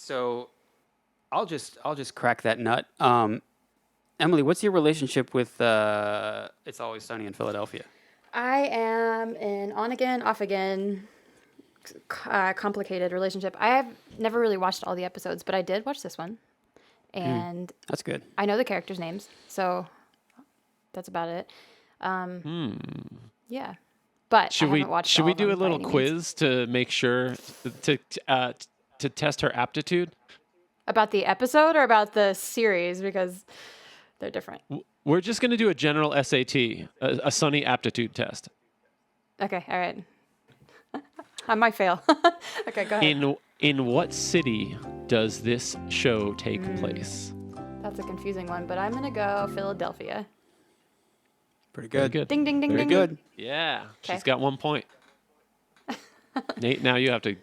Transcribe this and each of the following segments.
So I'll just crack that nut. Emily, what's your relationship with It's Always Sunny in Philadelphia? I am an on again, off again, complicated relationship. I have never really watched all the episodes, but I did watch this one, and That's good. I know the characters' names, so that's about it. Yeah, but Should I we haven't watched. should all we of do a them by little any means. quiz to make sure to test her aptitude? About the episode or about the series, because they're different. We're just going to do a general SAT, a Sunny aptitude test. Okay, all right. I might fail. Okay, go ahead. In what city does this show take place? That's a confusing one, but I'm gonna go Philadelphia. Pretty Very good. good. Ding, ding, ding, Very ding. good. Yeah, Okay. she's got 1 point. Nate, now you have to.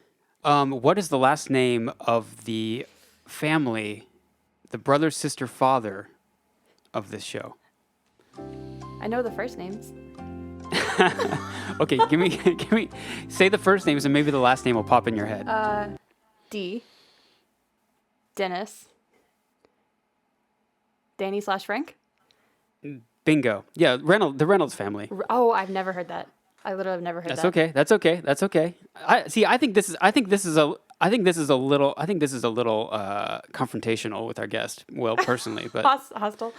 What is the last name of the family, the brother, sister, father of this show? I know the first names. Okay, give me, say the first names and maybe the last name will pop in your head. D. Dennis. Danny / Frank. Bingo. Yeah, the Reynolds family. Oh, I've never heard that. I literally have never heard That's that. okay. That's okay. That's okay. I think this is a little confrontational with our guest. Well, personally, but Hostile.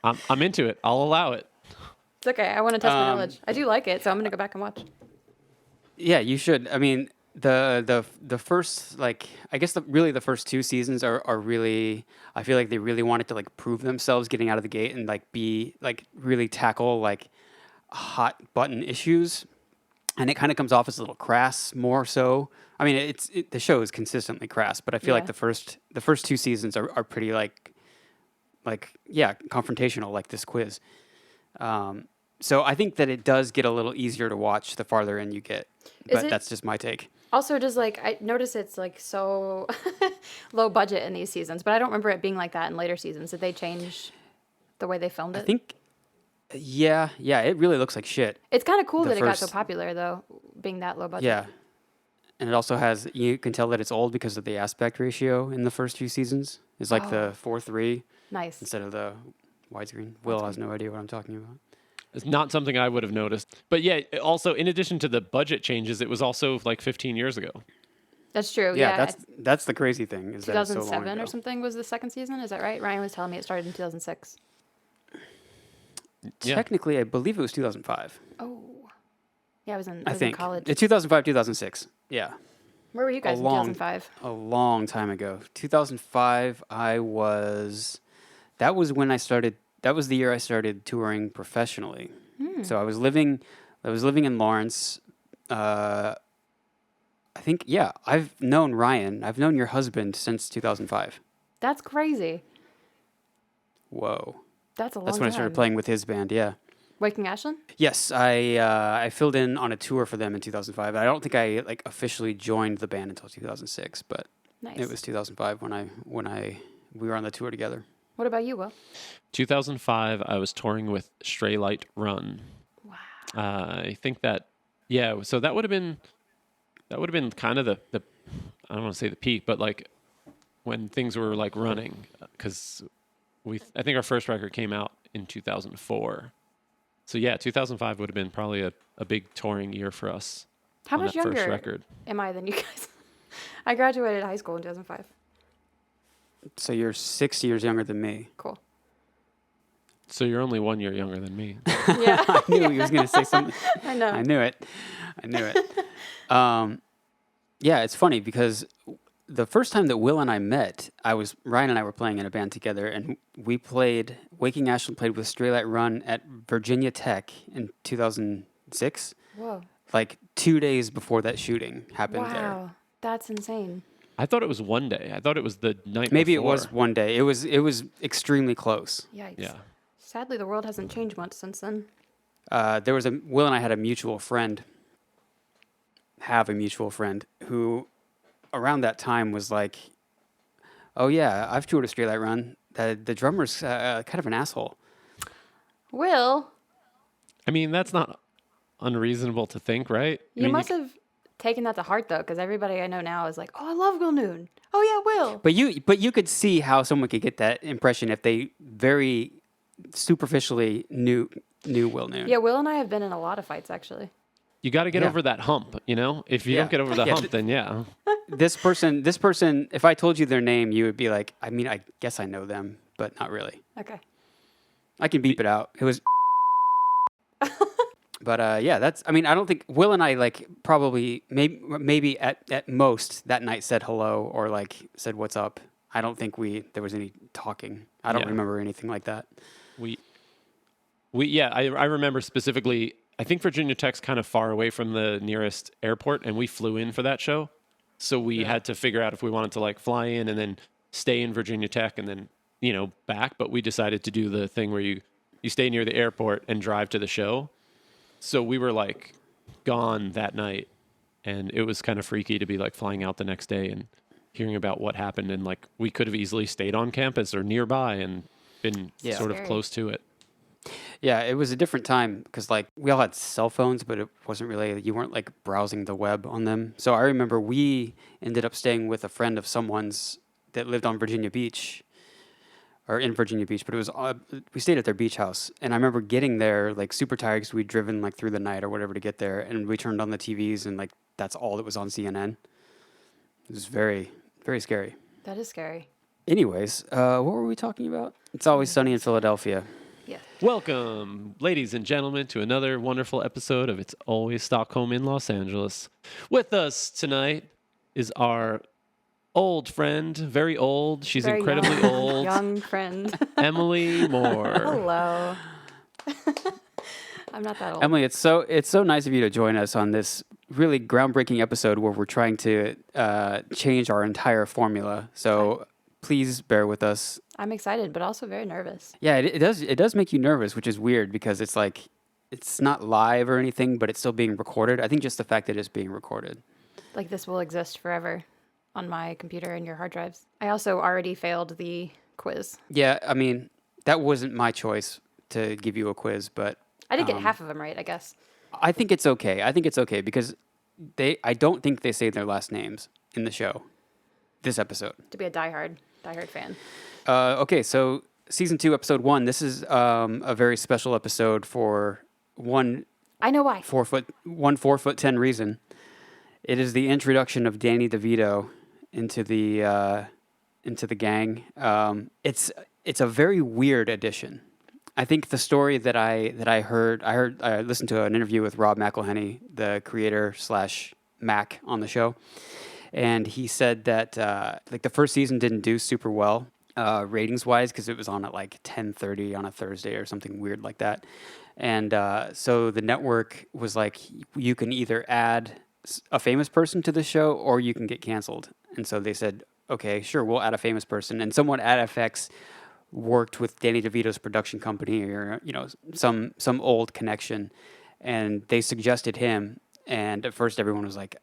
I'm into it. I'll allow it. It's okay. I want to test my knowledge. I do like it, so I'm gonna go back and watch. yeah, you should. I mean, the first, like, I guess the first two seasons are really, I feel like they really wanted to like prove themselves getting out of the gate and like be like really tackle like hot button issues, and it kind of comes off as a little crass more so. I mean, the show is consistently crass, but I feel like Yeah. the first two seasons are pretty like confrontational, like this quiz. So I think that it does get a little easier to watch the farther in you get, but that's just my take. Also, just like I notice it's like so low budget in these seasons, but I don't remember it being like that in later seasons. Did they change the way they filmed it? I think, yeah, it really looks like shit. It's kind of cool the that it got so first- popular, though, being that low budget. Yeah. And it also has, you can tell that it's old because of the aspect ratio in the first few seasons. It's like the 4:3 Nice. instead of the widescreen. Will has no idea what I'm talking about. It's not something I would have noticed. But yeah, also in addition to the budget changes, it was also like 15 years ago. That's true. Yeah, Yeah. that's the crazy thing. Is that it's so long 2007 ago. or something was the second season. Is that right? Ryan was telling me it started in 2006. Yeah. Technically, I believe it was 2005. Oh. Yeah, I was in I think. college. 2005, 2006. Yeah. Where were you guys in 2005? A long time ago. 2005, that was when I started, that was the year I started touring professionally. So I was living in Lawrence. I think, yeah, I've known Ryan. I've known your husband since 2005. That's crazy. Whoa. That's a long That's time. when I started playing with his band, yeah. Waking Ashland? Yes, I filled in on a tour for them in 2005. I don't think I like officially joined the band until 2006, but Nice. it was 2005 when we were on the tour together. What about you, Will? 2005, I was touring with Stray Light Run. Wow. I think that, yeah. So that would have been kind of the I don't want to say the peak, but like when things were like running, because I think our first record came out in 2004. So yeah, 2005 would have been probably a big touring year for us. How on much that first younger record. am I than you guys? I graduated high school in 2005. So you're 6 years younger than me. Cool. So you're only 1 year younger than me. Yeah. I knew he was going to say something. I know. I knew it. Yeah, it's funny because the first time that Will and I met, Ryan and I were playing in a band together, and we played, Waking Ashland played with Stray Light Run at Virginia Tech in 2006. Whoa. Like 2 days before that shooting happened there. Wow. That's insane. I thought it was one day. I thought it was the night Maybe before. it was one day. It was extremely close. Yikes. Yeah. Sadly, the world hasn't changed much since then. Will and I had a mutual friend who around that time was like, oh yeah, I've toured a Stray Light Run. The drummer's kind of an asshole. Will, I mean, that's not unreasonable to think, right? you must have taken that to heart though, because everybody I know now is like, "Oh, I love Will Noon. Oh yeah, Will." But you could see how someone could get that impression if they very superficially knew Will Noon. Yeah, Will and I have been in a lot of fights actually. You got to get Yeah. over that hump, you know? If you Yeah. don't get over the Yeah, hump, then yeah. This person, if I told you their name, you would be like, I mean, I guess I know them, but not really. Okay. I can beep it out. It was. But yeah, that's. I mean, I don't think Will and I like probably maybe at most that night said hello or like said what's up. I don't think there was any talking. I don't Yeah. remember anything like that. I remember specifically, I think Virginia Tech's kind of far away from the nearest airport, and we flew in for that show. So we had to figure out if we wanted to like fly in and then stay in Virginia Tech and then, back. But we decided to do the thing where you stay near the airport and drive to the show. So we were like gone that night, and it was kind of freaky to be like flying out the next day and hearing about what happened. And like we could have easily stayed on campus or nearby and been sort of Scary. close to it. Yeah, it was a different time because like we all had cell phones, but it wasn't really, you weren't like browsing the web on them. So I remember we ended up staying with a friend of someone's that lived on Virginia Beach or in Virginia Beach, but it was, we stayed at their beach house. And I remember getting there like super tired because we'd driven like through the night or whatever to get there. And we turned on the TVs and like that's all that was on CNN. It was very, very scary. That is scary. Anyways, what were we talking about? It's Always Sunny in Philadelphia. Yeah. Welcome, ladies and gentlemen, to another wonderful episode of It's Always Stockholm in Los Angeles. With us tonight is our old friend, very old. She's Very incredibly young, old. young friend. Emily Moore. Hello. I'm not that old. Emily, it's so nice of you to join us on this really groundbreaking episode where we're trying to change our entire formula. So please bear with us. I'm excited, but also very nervous. Yeah, it does make you nervous, which is weird because it's like it's not live or anything, but it's still being recorded. I think just the fact that it's being recorded. Like this will exist forever on my computer and your hard drives. I also already failed the quiz. Yeah, I mean that wasn't my choice to give you a quiz, but I did get half of them right, I guess. I think it's okay. I think it's okay because I don't think they say their last names in the show. This episode. To be a diehard fan. Okay, so season 2, episode 1. This is a very special episode for one I know why. 4'10" reason. It is the introduction of Danny DeVito into the gang. It's a very weird addition. I think the story that I listened to an interview with Rob McElhenney, the creator / Mac on the show. And he said that like the first season didn't do super well ratings wise because it was on at like 10:30 on a Thursday or something weird like that. And so the network was like, you can either add a famous person to the show or you can get canceled. And so they said, okay, sure, we'll add a famous person. And someone at FX worked with Danny DeVito's production company or some old connection, and they suggested him. And at first everyone was like,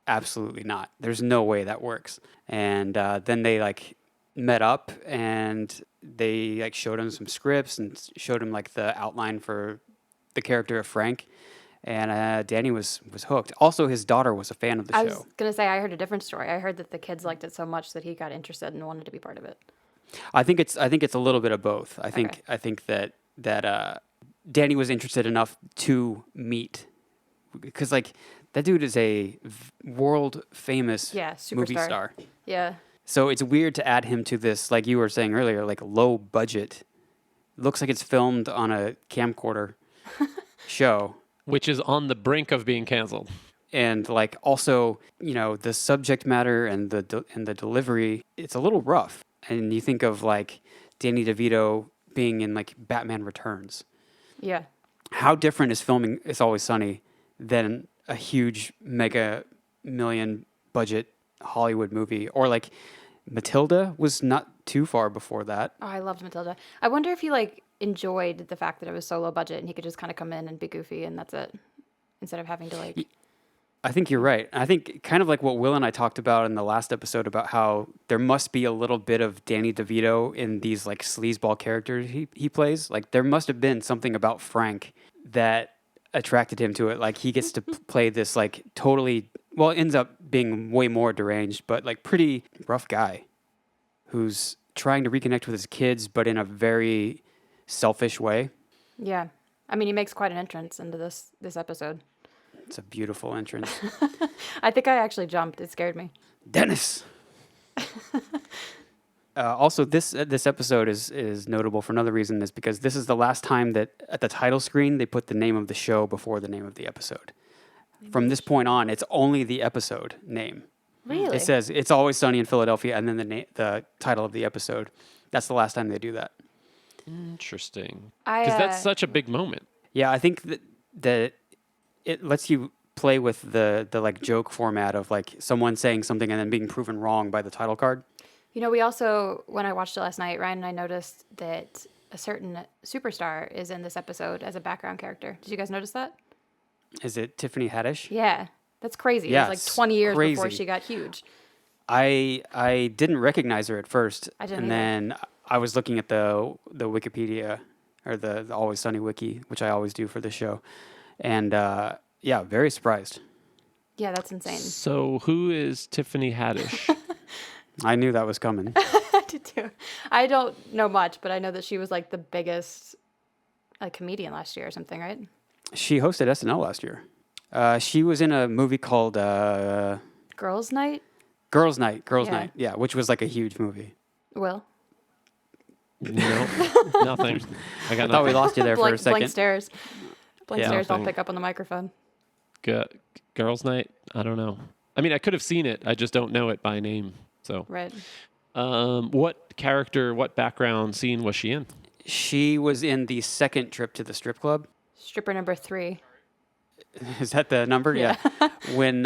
absolutely not. There's no way that works. And then they like met up and they like showed him some scripts and showed him like the outline for the character of Frank. And Danny was hooked. Also, his daughter was a fan of the I show. was going to say, I heard a different story. I heard that the kids liked it so much that he got interested and wanted to be part of it. I think it's a little bit of both. I think that Danny was interested enough to meet because like that dude is a world famous movie superstar. star. Yeah. So it's weird to add him to this, like you were saying earlier, like low budget. Looks like it's filmed on a camcorder show. Which is on the brink of being canceled. And like also, the subject matter and the delivery, it's a little rough. And you think of like Danny DeVito being in like Batman Returns. Yeah. How different is filming It's Always Sunny than a huge mega million budget Hollywood movie? Or like Matilda was not too far before that. Oh, I loved Matilda. I wonder if he like enjoyed the fact that it was so low budget and he could just kind of come in and be goofy and that's it, instead of having to like. I think you're right. I think kind of like what Will and I talked about in the last episode about how there must be a little bit of Danny DeVito in these like sleazeball characters he plays. Like there must have been something about Frank that attracted him to it. Like he gets to play this like totally well, ends up being way more deranged, but like pretty rough guy who's trying to reconnect with his kids, but in a very selfish way. Yeah. I mean, he makes quite an entrance into this episode. It's a beautiful entrance. I think I actually jumped. It scared me. Dennis. Also, this episode is notable for another reason, is because this is the last time that at the title screen they put the name of the show before the name of the episode. From this point on, it's only the episode name. Really? It says It's Always Sunny in Philadelphia, and then the title of the episode. That's the last time they do that. Interesting. I, Because that's such a big moment. Yeah, I think that it lets you play with the like joke format of like someone saying something and then being proven wrong by the title card. You know, we also, when I watched it last night, Ryan and I noticed that a certain superstar is in this episode as a background character. Did you guys notice that? Is it Tiffany Haddish? Yeah. That's crazy. Yeah, it was it's like 20 years before crazy. she got huge. I didn't recognize her at first, I didn't and then I was looking at the Wikipedia or the Always Sunny wiki, which I always do for the show, and yeah, very surprised. Yeah, that's insane. So who is Tiffany Haddish? I knew that was coming. I did too. I don't know much, but I know that she was like the biggest like comedian last year or something, right? She hosted SNL last year. She was in a movie called Girls' Night? Girls' Night. Girls' Yeah. Night. Yeah, which was like a huge movie. Will? No, nothing. I got I thought we nothing. lost you there for a second. Blank stares. Blank Yeah. stares don't Nothing. pick up on the microphone. Girls' Night? I don't know. I mean, I could have seen it. I just don't know it by name. So, Right. what character, what background scene was she in? She was in the second trip to the strip club. Stripper number 3. Is that the number? Yeah. When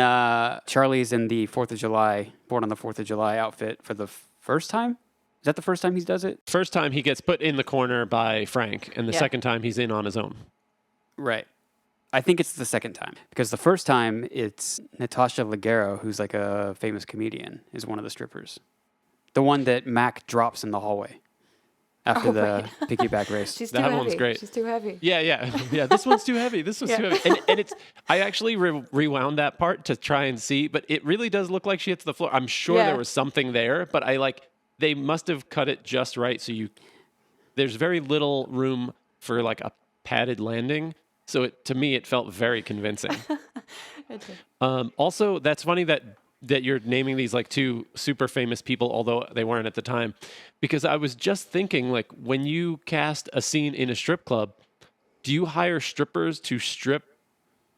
Charlie's in the 4th of July, Born on the 4th of July outfit for the first time? Is that the first time he does it? First time he gets put in the corner by Frank, and the Yeah. second time he's in on his own. Right. I think it's the second time. Because the first time, it's Natasha Leggero, who's like a famous comedian, is one of the strippers. The one that Mac drops in the hallway after Oh, the right. piggyback race. She's That too one's heavy. great. She's too heavy. Yeah. This one's too heavy. This one's Yeah. too heavy. And it's. I actually rewound that part to try and see, but it really does look like she hits the floor. I'm sure Yeah. there was something there, but they must have cut it just right. So there's very little room for like a padded landing. So to me, it felt very convincing. Also, that's funny that you're naming these like two super famous people, although they weren't at the time, because I was just thinking, like, when you cast a scene in a strip club, do you hire strippers to strip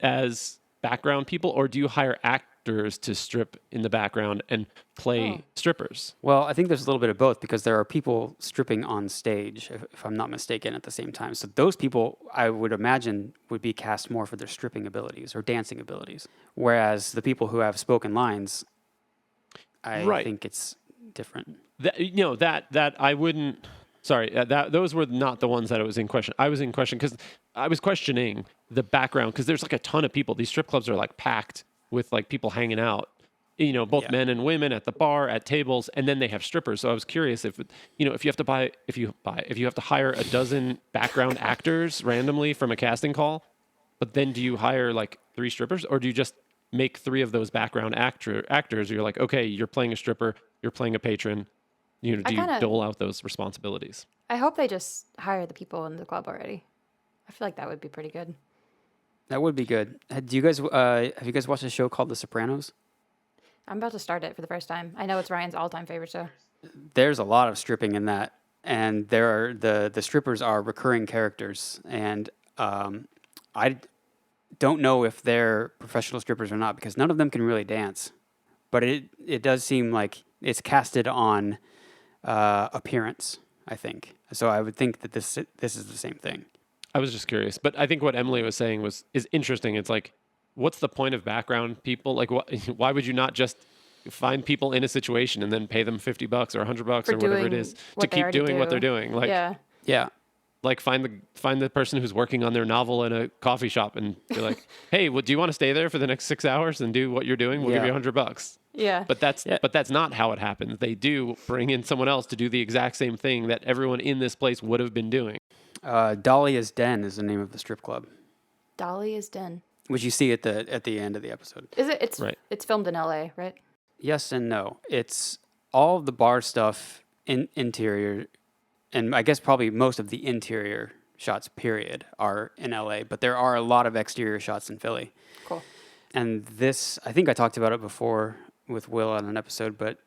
as background people, or do you hire actors to strip in the background and play strippers? Well, I think there's a little bit of both because there are people stripping on stage, if I'm not mistaken, at the same time. So those people, I would imagine, would be cast more for their stripping abilities or dancing abilities. Whereas the people who have spoken lines, I Right. think it's different. That I wouldn't. Sorry, those were not the ones that I was in question. I was in question because I was questioning the background because there's like a ton of people. These strip clubs are like packed with like people hanging out, both Yeah. men and women at the bar, at tables, and then they have strippers. So I was curious if you have to if you have to hire a dozen background actors randomly from a casting call, but then do you hire like 3 strippers, or do you just make 3 of those background actors? You're like, okay, you're playing a stripper, you're playing a patron. Do you dole out those responsibilities? I hope they just hire the people in the club already. I feel like that would be pretty good. That would be good. Do you guys have you guys watched a show called The Sopranos? I'm about to start it for the first time. I know it's Ryan's all-time favorite show. There's a lot of stripping in that, and there are the strippers are recurring characters, and I don't know if they're professional strippers or not because none of them can really dance, but it does seem like it's casted on appearance, I think. So I would think that this is the same thing. I was just curious, but I think what Emily was saying is interesting. It's like, what's the point of background people? Like, why would you not just find people in a situation and then pay them $50 or $100 For or whatever it doing is to what they keep already doing what do. they're doing? Like, Yeah. Yeah. like find the person who's working on their novel in a coffee shop and be like, hey, do you want to stay there for the next 6 hours and do what you're doing? We'll give you Yeah. $100. Yeah. But that's not how it happens. They do bring in someone else to do the exact same thing that everyone in this place would have been doing. Dahlia's Den is the name of the strip club. Dolly is Den. which you see at the end of the episode. Is it? It's Right. It's filmed in LA, right? Yes and no. It's all of the bar stuff in interior, and I guess probably most of the interior shots, period, are in LA, but there are a lot of exterior shots in Philly. Cool. And this, I think I talked about it before with Will on an episode, but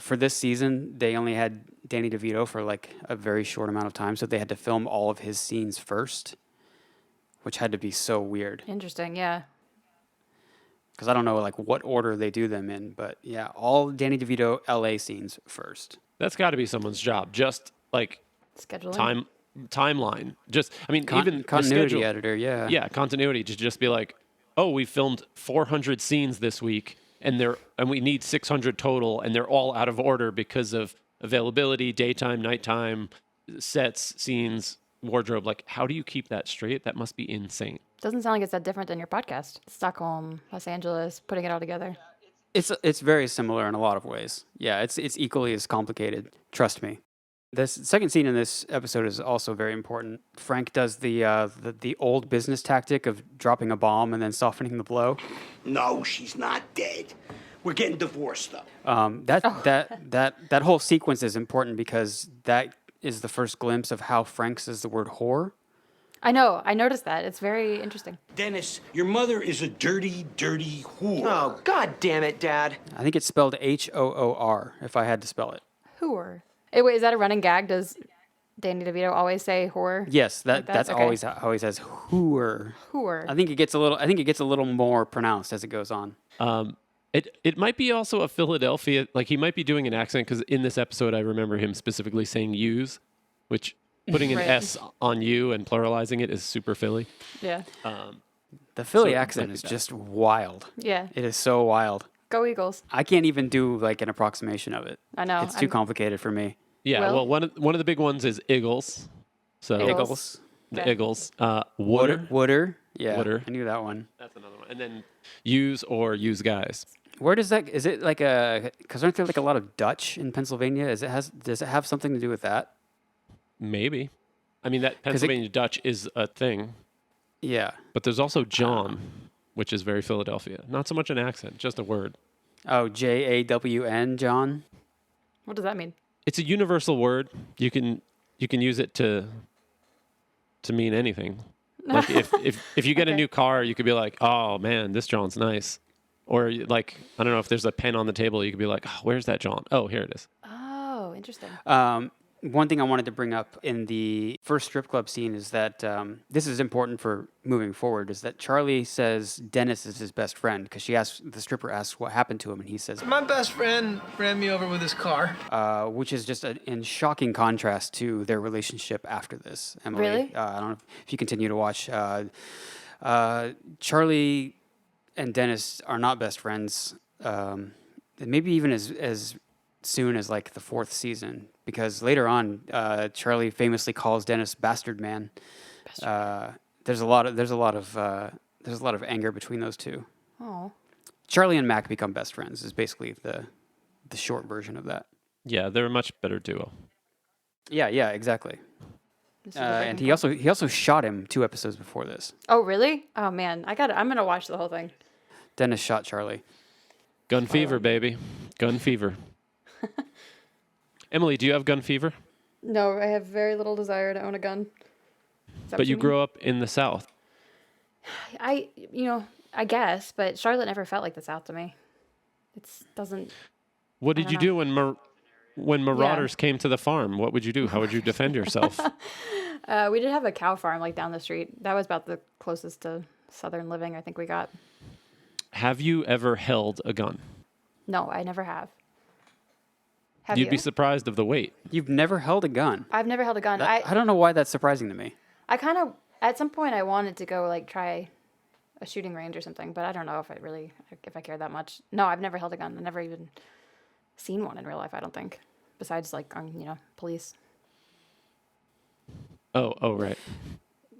for this season, they only had Danny DeVito for like a very short amount of time, so they had to film all of his scenes first, which had to be so weird. Interesting. Yeah. Because I don't know like what order they do them in, but yeah, all Danny DeVito LA scenes first. That's got to be someone's job. Just like Scheduling. timeline. Just I mean, even the Continuity schedule, editor, yeah. yeah, continuity to just be like, oh, we filmed 400 scenes this week, and we need 600 total, and they're all out of order because of availability, daytime, nighttime, sets, scenes, wardrobe. Like, how do you keep that straight? That must be insane. Doesn't sound like it's that different than your podcast. Stockholm, Los Angeles, putting it all together. It's very similar in a lot of ways. Yeah, it's equally as complicated. Trust me. This second scene in this episode is also very important. Frank does the old business tactic of dropping a bomb and then softening the blow. No, she's not dead. We're getting divorced, though. That whole sequence is important because that is the first glimpse of how Frank says the word whore. I know. I noticed that. It's very interesting. Dennis, your mother is a dirty, dirty whore. Oh, God damn it, Dad. I think it's spelled Hoor if I had to spell it. Whore. Hey, wait, is that a running gag? Does Danny DeVito always say whore? Yes, Like that? that's Okay. always how he says whore. Whore. I think it gets a little more pronounced as it goes on. It might be also a Philadelphia, like he might be doing an accent because in this episode I remember him specifically saying "use," which putting an Right. S on you and pluralizing it is super Philly. Yeah. The Philly So it accent might be is that. just wild. Yeah. It is so wild. Go Eagles. I can't even do like an approximation of it. I know. It's too complicated for me. Yeah, Well- well, one of the big ones is Eagles. So Eagles. Pickles. the Okay. Eagles, Wooder. Wooder. Yeah. Wooder. I knew that one. That's another one. And then use or use guys. Where does that? Is it like because aren't there like a lot of Dutch in Pennsylvania? Does it have something to do with that? Maybe. I mean, that Pennsylvania Dutch is a thing, Yeah. but there's also John, which is very Philadelphia. Not so much an accent, just a word. Oh, JAWN, John. What does that mean? It's a universal word. You can use it to mean anything. Like if you get a Okay. new car, you could be like, "Oh man, this John's nice," or like I don't know if there's a pen on the table, you could be like, oh, "Where's that John? Oh, here it is." Oh, interesting. One thing I wanted to bring up in the first strip club scene is that this is important for moving forward. Is that Charlie says Dennis is his best friend because the stripper asks what happened to him, and he says, My best friend ran me over with his car. which is just in shocking contrast to their relationship after this. Emily, Really? I don't know if you continue to watch. Charlie and Dennis are not best friends. Maybe even as soon as like the fourth season, because later on, Charlie famously calls Dennis "bastard man." There's a lot of anger between those two. Oh. Charlie and Mac become best friends. Is basically the short version of that. Yeah, they're a much better duo. Yeah, exactly. This is a And breaking he also shot him 2 episodes before this. Oh, really? Oh man, I'm gonna watch the whole thing. Dennis shot Charlie. Gun fever, baby. Gun fever. Emily, do you have gun fever? No, I have very little desire to own a gun. Is that But what you mean? grew up in the South. I guess, but Charlotte never felt like the South to me. It doesn't. What did don't you do when marauders came to the farm? What would you do? How would you defend yourself? We did have a cow farm like down the street. That was about the closest to Southern living I think we got. Have you ever held a gun? No, I never have. Have You'd you? be surprised of the weight. You've never held a gun. I've never held a gun. I don't know why that's surprising to me. I kind of at some point I wanted to go like try a shooting range or something, but I don't know if I care that much. No, I've never held a gun. I've never even seen one in real life. I don't think. Besides like on police. Oh, right.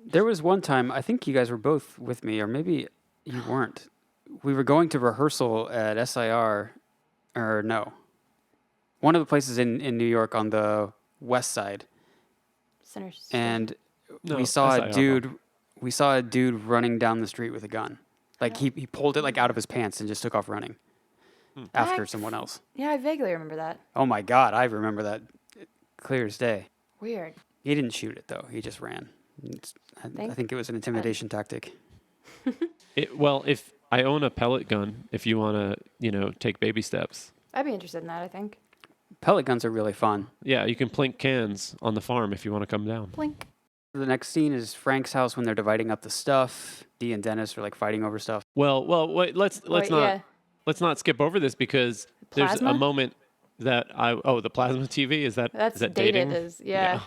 There was one time, I think you guys were both with me, or maybe you weren't. We were going to rehearsal at SIR, or no, one of the places in New York on the west side. Sinners. And No, we saw SIR. a dude we saw a dude running down the street with a gun. Like he pulled it like out of his pants and just took off running after someone else. Yeah, I vaguely remember that. Oh my God, I remember that clear as day. Weird. He didn't shoot it though. He just ran. I think it was an intimidation tactic. Well, if I own a pellet gun, if you want to, take baby steps. I'd be interested in that, I think. Pellet guns are really fun. Yeah, you can plink cans on the farm if you want to come down. Blink. The next scene is Frank's house when they're dividing up the stuff. Dee and Dennis are like fighting over stuff. Well, wait, let's not skip over this because there's Plasma? a moment that the plasma TV is that That's is that dated. dating? Yeah.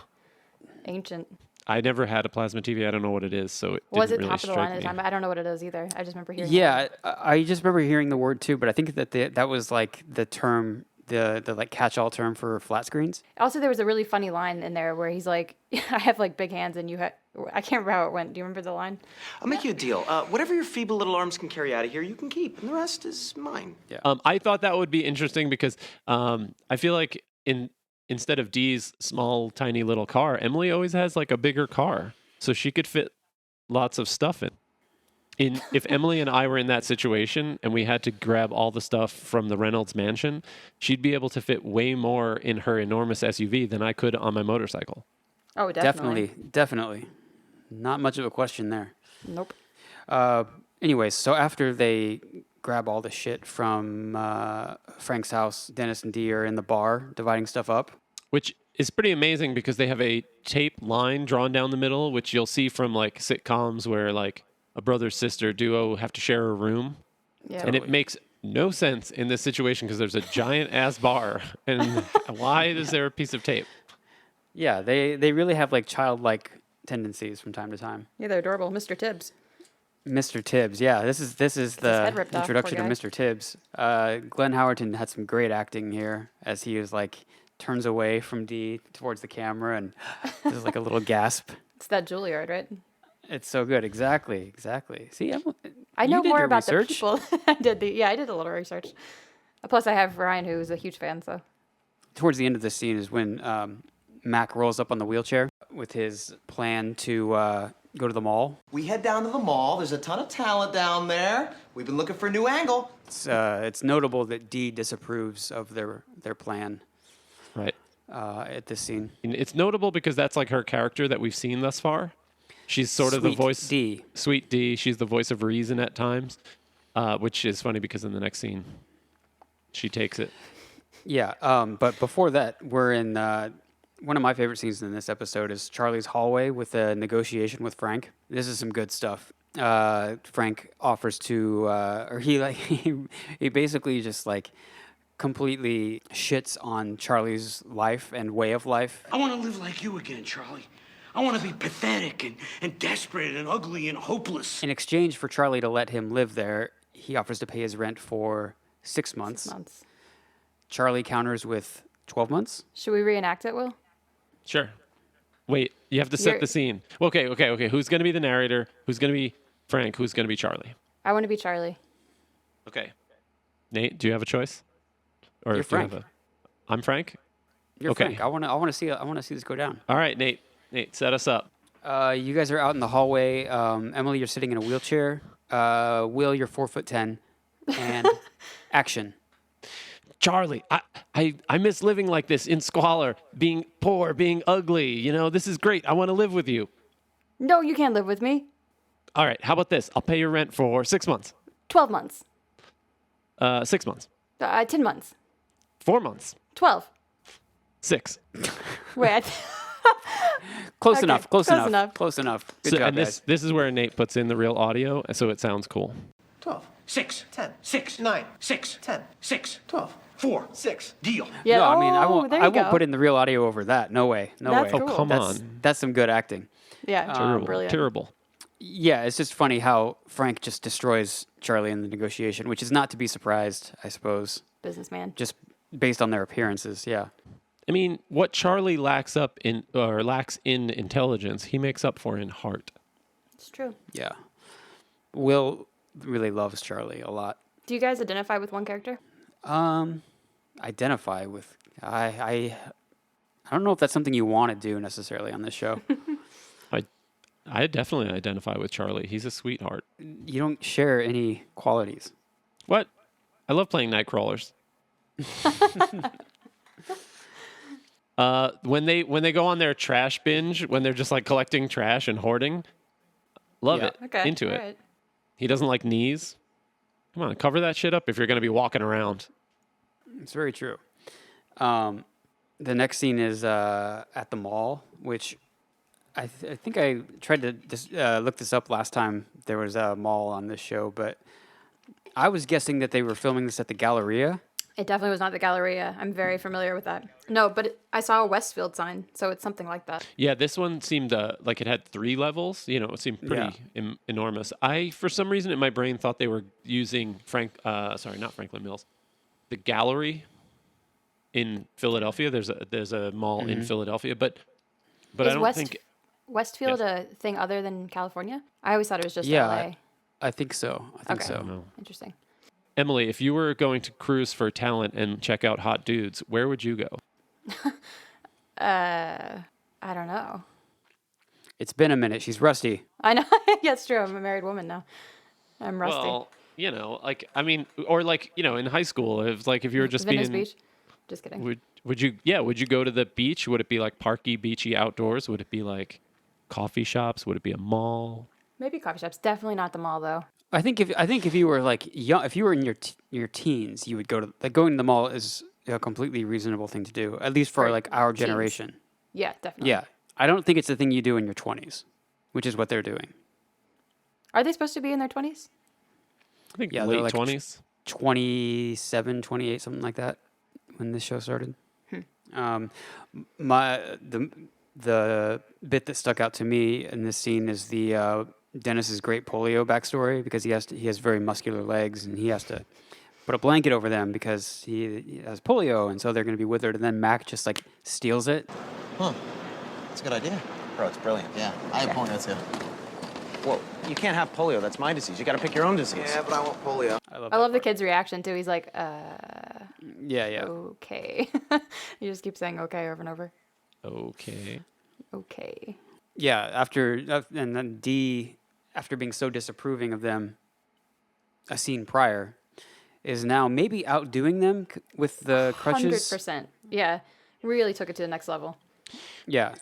Ancient. I never had a plasma TV. I don't know what it is, so it Was didn't it really top of the line strike at the me. time? I don't know what it is either. I just remember hearing. Yeah, I just remember hearing the word too, but I think that that was like the term, the like catch-all term for flat screens. Also, there was a really funny line in there where he's like, "I have like big hands, and you have." I can't remember how it went. Do you remember the line? I'll make you a deal. Whatever your feeble little arms can carry out of here, you can keep, and the rest is mine. Yeah. I thought that would be interesting because I feel like instead of Dee's small, tiny little car, Emily always has like a bigger car, so she could fit lots of stuff in. If Emily and I were in that situation and we had to grab all the stuff from the Reynolds mansion, she'd be able to fit way more in her enormous SUV than I could on my motorcycle. Oh, definitely. Definitely. Not much of a question there. Nope. Anyways, so after they grab all the shit from Frank's house, Dennis and Dee are in the bar dividing stuff up. Which is pretty amazing because they have a tape line drawn down the middle, which you'll see from like sitcoms where like a brother-sister duo have to share a room. Yeah. And it makes no sense in this situation because there's a giant ass bar. And why is there a piece of tape? Yeah, they really have like childlike tendencies from time to time. Yeah, they're adorable. Mr. Tibbs. Mr. Tibbs, yeah, this is the head ripped off, introduction poor of guy. Mr. Tibbs. Glenn Howerton had some great acting here as he was like turns away from Dee towards the camera and there's like a little gasp. It's that Juilliard, right? It's so good, exactly. See, I you know did more your about research. the people. I did a little research. Plus, I have Ryan, who's a huge fan. So Towards the end of this scene is when Mac rolls up on the wheelchair with his plan to go to the mall. We head down to the mall. There's a ton of talent down there. We've been looking for a new angle. It's notable that Dee disapproves of their plan Right. at this scene. And it's notable because that's like her character that we've seen thus far. She's sort of the Sweet voice. Dee. Sweet Dee. She's the voice of reason at times, which is funny because in the next scene, she takes it. Yeah, but before that, we're in one of my favorite scenes in this episode is Charlie's hallway with a negotiation with Frank. This is some good stuff. Frank offers to, or he like he basically just like completely shits on Charlie's life and way of life. I want to live like you again, Charlie. I want to be pathetic and desperate and ugly and hopeless. In exchange for Charlie to let him live there, he offers to pay his rent for 6 months. 6 months. Charlie counters with 12 months. Should we reenact it, Will? Sure. Wait, you have to set You're- the scene. Okay. Who's going to be the narrator? Who's going to be Frank? Who's going to be Charlie? I want to be Charlie. Okay. Nate, do you have a choice? Or You're do you have Frank. I'm Frank? You're Okay. Frank. I want to see this go down. All right, Nate. Nate, set us up. You guys are out in the hallway. Emily, you're sitting in a wheelchair. Will, you're 4'10", and action. Charlie, I miss living like this in squalor, being poor, being ugly. You know, this is great. I want to live with you. No, you can't live with me. All right, how about this? I'll pay your rent for 6 months. 12 months. 6 months. 10 months. 4 months. 12. 6. Wait. Close Okay, enough. close enough. Close enough. Good job, And guys. this is where Nate puts in the real audio, so it sounds cool. 12, 6, 10, 6, 9, 6, 10, 6, 12, 4, 6. Deal. Yeah. No, I mean I oh, won't. there I you won't go. put in the real audio over that. No way. No That's way. cool. Oh, come That's, on. That's some good acting. Yeah. Terrible. Brilliant. Terrible. Yeah, it's just funny how Frank just destroys Charlie in the negotiation, which is not to be surprised, I suppose, Businessman. just based on their appearances. Yeah. I mean, what Charlie lacks in intelligence, he makes up for in heart. It's true. Yeah. Will really loves Charlie a lot. Do you guys identify with one character? Identify with I don't know if that's something you want to do necessarily on this show. I definitely identify with Charlie. He's a sweetheart. You don't share any qualities. What? I love playing night crawlers. When they go on their trash binge, when they're just like collecting trash and hoarding, love Yeah. it. Okay. Into it. Alright. He doesn't like knees. Come on, cover that shit up if you're going to be walking around. It's very true. The next scene is at the mall, which I think I tried to look this up last time there was a mall on this show, but I was guessing that they were filming this at the Galleria. It definitely was not the Galleria. I'm very familiar with that. No, but I saw a Westfield sign, so it's something like that. Yeah, this one seemed like it had 3 levels. You know, it seemed pretty enormous. I, for some reason, in my brain, thought they were using not Franklin Mills, the Gallery in Philadelphia. There's a mall in Philadelphia, but I Is don't think. Westfield Yes. a thing other than California? I always thought it was just Yeah, LA. I think so. I think Okay. so. No. Interesting. Emily, if you were going to cruise for talent and check out hot dudes, where would you go? I don't know. It's been a minute. She's rusty. I know. Yeah, it's true. I'm a married woman now. I'm rusty. Well, you know, like I mean, or like you know, in high school, if you were just Venice being, Beach. Just kidding. would you go to the beach? Would it be like parky, beachy outdoors? Would it be like coffee shops? Would it be a mall? Maybe coffee shops. Definitely not the mall though. I think if you were like young, if you were in your teens, you would go to like going to the mall is a completely reasonable thing to do, at least for For like our teens. generation. Yeah, definitely. Yeah, I don't think it's the thing you do in your 20s, which is what they're doing. Are they supposed to be in their 20s? I think Yeah, they're late like 20s. 27, 28, something like that, when this show started. The bit that stuck out to me in this scene is the Dennis's great polio backstory, because he has very muscular legs and he has to put a blanket over them because he has polio, and so they're going to be withered. And then Mac just like steals it. Huh. That's a good idea. Bro, it's brilliant. Yeah, I have polio too. Well, you can't have polio. That's my disease. You got to pick your own disease. Yeah, but I want polio. I love the kid's reaction too. He's like, Yeah. okay. You just keep saying okay over and over. Okay. Okay. Yeah, and then D, after being so disapproving of them a scene prior, is now maybe outdoing them with the crutches. 100%. Yeah. Really took it to the next level. Yeah.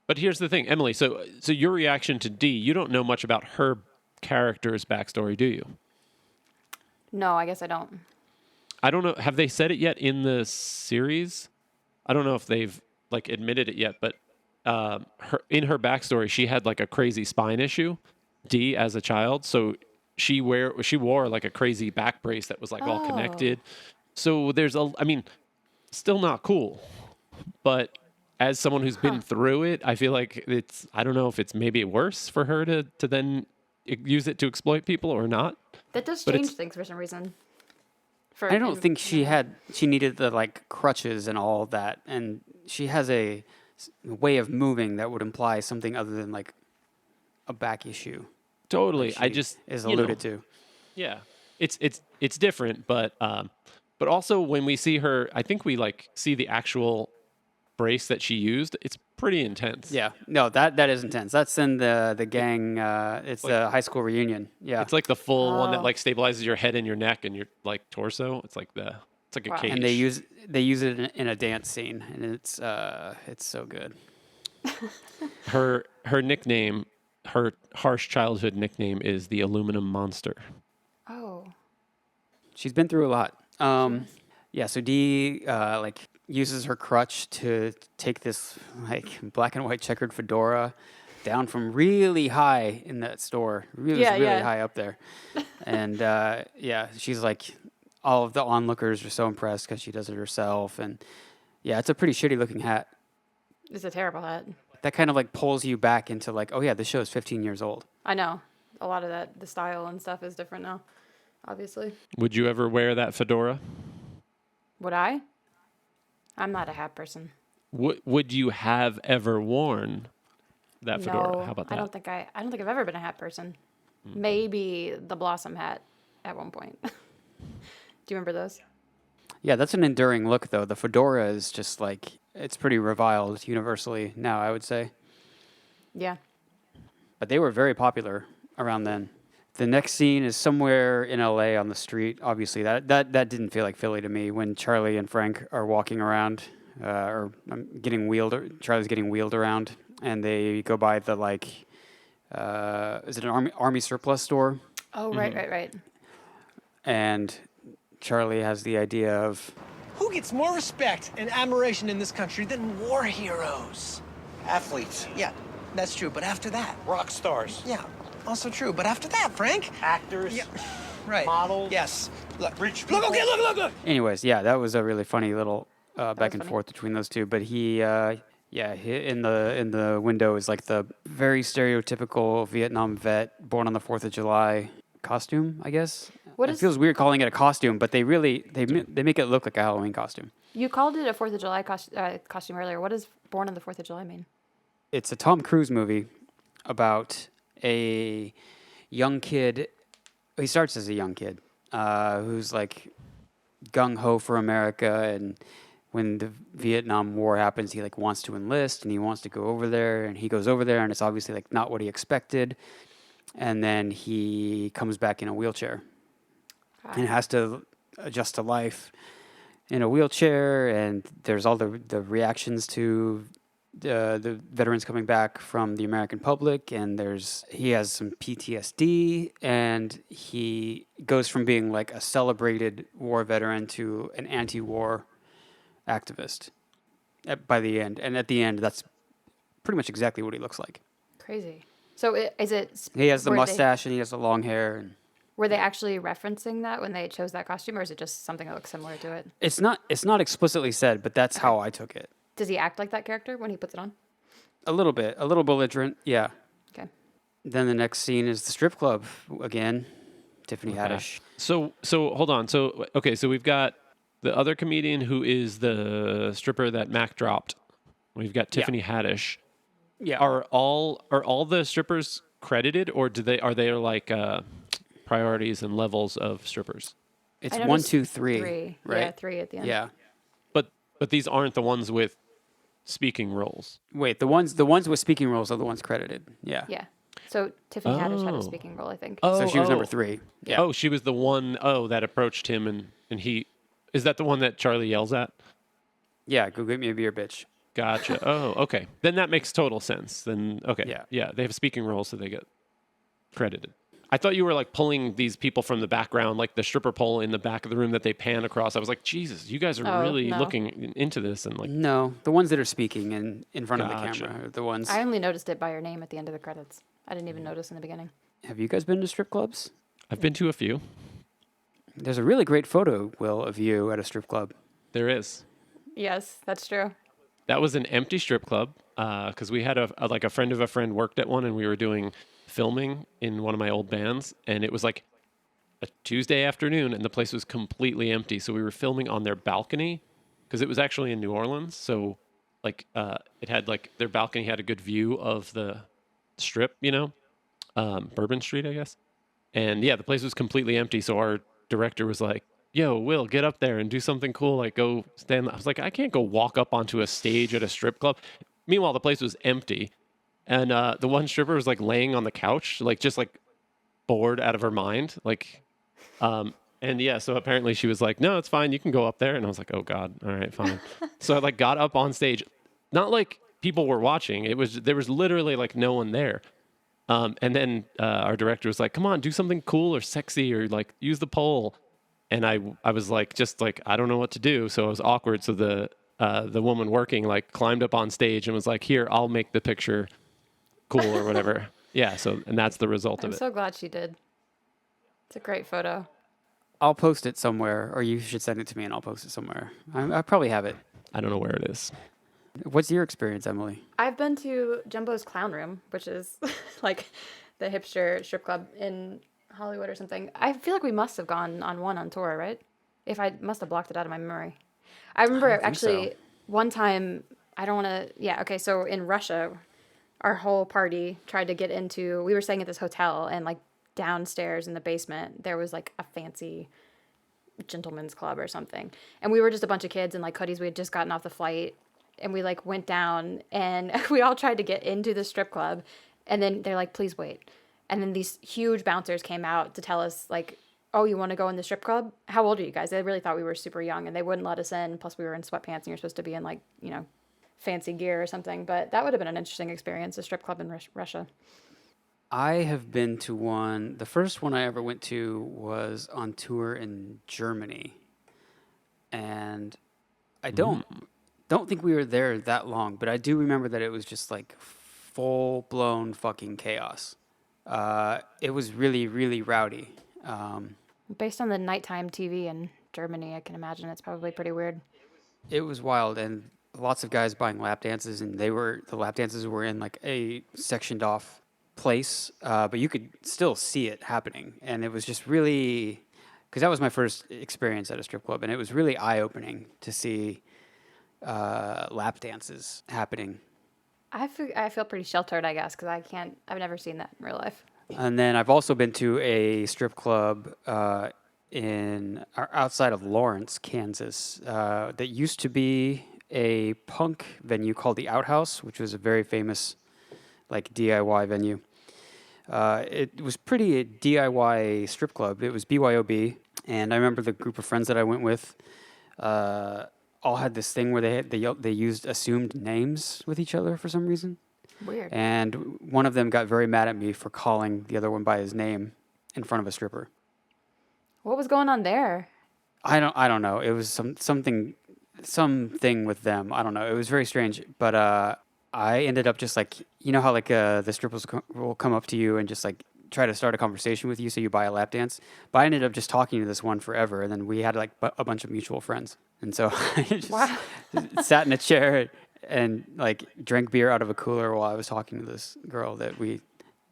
But here's the thing, Emily. So your reaction to D, you don't know much about her character's backstory, do you? No, I guess I don't. I don't know. Have they said it yet in the series? I don't know if they've like admitted it yet, but in her backstory, she had like a crazy spine issue, D, as a child. So she wore like a crazy back brace that was like all connected. So still not cool. But as someone who's been through it, I feel like I don't know if it's maybe worse for her to then use it to exploit people or not. That does But change it's- things for some reason. I don't think she needed the like crutches and all that, and she has a way of moving that would imply something other than like a back issue. Totally. I She just is you know, alluded to. Yeah, it's different, but also when we see her, I think we like see the actual brace that she used. It's pretty intense. Yeah, no, that is intense. That's in the gang. It's the high school reunion. Yeah, It's like the full one that Oh. like stabilizes your head and your neck and your like torso. It's like a Wow. cage. and they use it in a dance scene, and it's so good. her nickname, her harsh childhood nickname is the Aluminum Monster. Oh. She's been through a lot. Yeah, so Dee like uses her crutch to take this like black and white checkered fedora down from really high in that store, really high up there, and yeah, she's like, all of the onlookers are so impressed because she does it herself, and yeah, it's a pretty shitty looking hat. It's a terrible hat. That kind of like pulls you back into like, oh yeah, this show is 15 years old. I know. A lot of the style and stuff is different now, obviously. Would you ever wear that fedora? Would I? I'm not a hat person. Would you have ever worn that fedora? No, How about that? I don't think I've ever been a hat person. Maybe the Blossom hat at one point. Do you remember those? Yeah, that's an enduring look though. The fedora is just like, it's pretty reviled universally now, I would say. Yeah. but they were very popular around then. The next scene is somewhere in LA on the street. Obviously, that didn't feel like Philly to me when Charlie and Frank are walking around, or getting wheeled. Charlie's getting wheeled around, and they go by the is it an army surplus store? Oh, right. And Charlie has the idea of, Who gets more respect and admiration in this country than war heroes? Athletes, Yeah, that's true. But after that, rock stars, yeah, also true. But after that, Frank. actors, Yeah, right. models, Yes. Look, rich look. people. Okay, look. anyways, yeah, that was a really funny little back and funny. forth between those two. But he in the window is like the very stereotypical Vietnam vet born on the 4th of July costume, I guess. What It is- feels weird calling it a costume, but they make it look like a Halloween costume. You called it a 4th of July costume earlier. What does Born on the 4th of July mean? It's a Tom Cruise movie about a young kid. He starts as a young kid who's like gung ho for America, and when the Vietnam War happens, he like wants to enlist and he wants to go over there, and he goes over there, and it's obviously like not what he expected, and then he comes back in a wheelchair and has to adjust to life in a wheelchair, and there's all the reactions to the veterans coming back from the American public, and he has some PTSD, and he goes from being like a celebrated war veteran to an anti-war activist by the end. And at the end, that's pretty much exactly what he looks like. Crazy. So is it? He has the were they- mustache and he has the long hair, and Were they actually referencing that when they chose that costume, or is it just something that looks similar to it? it's not explicitly said, but that's how I took it. Does he act like that character when he puts it on? A little bit, a little belligerent, yeah. Okay. Then the next scene is the strip club again. Tiffany Okay. Haddish. So hold on. So we've got the other comedian who is the stripper that Mac dropped. We've got Tiffany Haddish. Yeah. Are all the strippers credited, or are they like priorities and levels of strippers? It's I 1, noticed 2, 3, Three. right? Yeah, 3 at the end. Yeah. But these aren't the ones with speaking roles. Wait, the ones with speaking roles are the ones credited. Yeah. Yeah. So Tiffany Haddish had Oh. a speaking role, I think. So she was number 3. Yeah. Oh, she was the one that approached him and he is that the one that Charlie yells at? Yeah. Go get me a beer, bitch. Gotcha. Oh, okay. Then that makes total sense. Then okay. Yeah. Yeah, they have speaking roles, so they get credited. I thought you were like pulling these people from the background, like the stripper pole in the back of the room that they pan across. I was like, Jesus, you guys are Oh, really no. looking into this and like. No, the ones that are speaking in front of the Gotcha. camera are the ones. I only noticed it by your name at the end of the credits. I didn't even notice in the beginning. Have you guys been to strip clubs? I've been to a few. There's a really great photo, Will, of you at a strip club. There is. Yes, that's true. That was an empty strip club because we had a friend of a friend worked at one, and we were doing filming in one of my old bands, and it was like a Tuesday afternoon, and the place was completely empty. So we were filming on their balcony because it was actually in New Orleans. So like it had like their balcony had a good view of the strip, Bourbon Street, I guess. And yeah, the place was completely empty. So our director was like, yo, Will, get up there and do something cool. Like go stand. I was like, I can't go walk up onto a stage at a strip club. Meanwhile, the place was empty. And the one stripper was like laying on the couch, like just like bored out of her mind. Like, and yeah, so apparently she was like, no, it's fine. You can go up there. And I was like, oh God. All right, fine. So I like got up on stage, not like people were watching. There was literally like no one there. And then our director was like, come on, do something cool or sexy or like use the pole. And I was like, just like, I don't know what to do. So it was awkward. So the woman working like climbed up on stage and was like, here, I'll make the picture cool or whatever. Yeah. So, and that's the result I'm of it. so glad she did. It's a great photo. I'll post it somewhere, or you should send it to me and I'll post it somewhere. I probably have it. I don't know where it is. What's your experience, Emily? I've been to Jumbo's Clown Room, which is like the hipster strip club in Hollywood or something. I feel like we must have gone on one on tour, right? If I must have blocked it out of my memory. I remember don't think actually so. one time, I don't want to, yeah, okay, so in Russia, our whole party tried to get into, we were staying at this hotel, and like downstairs in the basement, there was like a fancy gentleman's club or something. And we were just a bunch of kids in like hoodies. We had just gotten off the flight, and we like went down, and we all tried to get into the strip club. And then they're like, please wait. And then these huge bouncers came out to tell us, like, oh, you want to go in the strip club? How old are you guys? They really thought we were super young, and they wouldn't let us in. Plus, we were in sweatpants, and you're supposed to be in, like, fancy gear or something. But that would have been an interesting experience, a strip club in Russia. I have been to one. The first one I ever went to was on tour in Germany, and I don't think we were there that long, but I do remember that it was just like full blown fucking chaos. It was really, really rowdy. Based on the nighttime TV in Germany, I can imagine it's probably pretty weird. It was wild, and lots of guys buying lap dances, and the lap dances were in like a sectioned off place, but you could still see it happening, and it was just really, because that was my first experience at a strip club, and it was really eye opening to see lap dances happening. I feel pretty sheltered, I guess, because I've never seen that in real life. And then I've also been to a strip club outside of Lawrence, Kansas, that used to be a punk venue called the Outhouse, which was a very famous like DIY venue. It was pretty a DIY strip club. It was BYOB, and I remember the group of friends that I went with all had this thing where they used assumed names with each other for some reason. Weird. And one of them got very mad at me for calling the other one by his name in front of a stripper. What was going on there? I don't know. It was something with them. I don't know. It was very strange. But I ended up just like, you know how like the strippers will come up to you and just like try to start a conversation with you so you buy a lap dance. But I ended up just talking to this one forever, and then we had like a bunch of mutual friends. And so I just sat in a chair and like drank beer out of a cooler while I was talking to this girl that we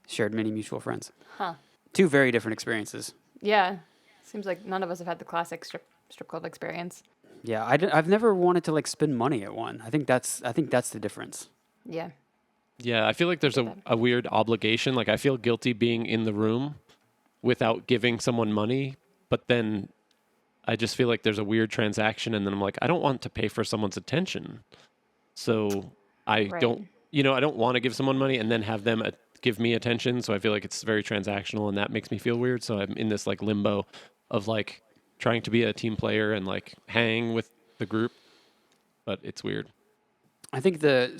shared many mutual friends. Huh. Two very different experiences. Yeah. Seems like none of us have had the classic strip club experience. Yeah, I've never wanted to like spend money at one. I think that's the difference. Yeah. Yeah, I feel like there's a weird obligation. Like I feel guilty being in the room without giving someone money, but then I just feel like there's a weird transaction, and then I'm like, I don't want to pay for someone's attention. So I don't want to give someone money and then have them give me attention. So I feel like it's very transactional, and that makes me feel weird. So I'm in this like limbo of like trying to be a team player and like hang with the group, but it's weird. I think the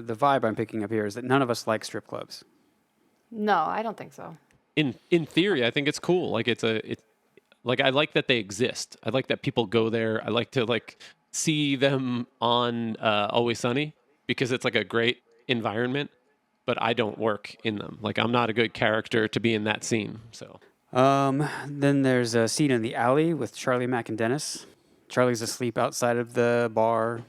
vibe I'm picking up here is that none of us like strip clubs. No, I don't think so. In theory, I think it's cool. Like it's like I like that they exist. I like that people go there. I like to like see them on Always Sunny because it's like a great environment, but I don't work in them. Like I'm not a good character to be in that scene. So then there's a scene in the alley with Charlie, Mac, and Dennis. Charlie's asleep outside of the bar.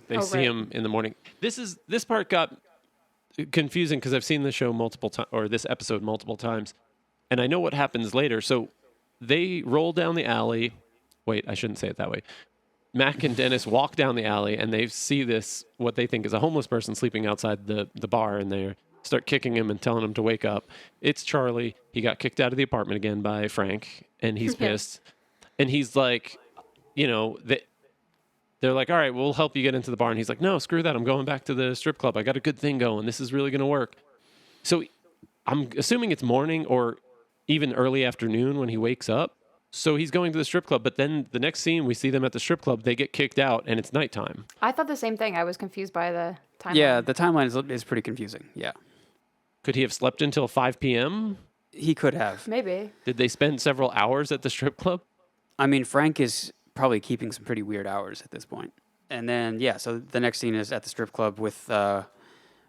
They see him in the morning. This part got confusing because I've seen the show multiple times, or this episode multiple times, and I know what happens later. So they roll down the alley. Wait, I shouldn't say it that way. Mac and Dennis walk down the alley, and they see this, what they think is a homeless person sleeping outside the bar, and they start kicking him and telling him to wake up. It's Charlie. He got kicked out of the apartment again by Frank, and he's pissed. And he's like, they're like, all right, we'll help you get into the bar. And he's like, no, screw that. I'm going back to the strip club. I got a good thing going. This is really going to work. So I'm assuming it's morning or even early afternoon when he wakes up. So he's going to the strip club. But then the next scene, we see them at the strip club. They get kicked out, and it's nighttime. I thought the same thing. I was confused by the timeline. Yeah, the timeline is pretty confusing. Yeah. Could he have slept until 5 p.m.? He could have. Maybe. Did they spend several hours at the strip club? I mean, Frank is probably keeping some pretty weird hours at this point. And then, so the next scene is at the strip club with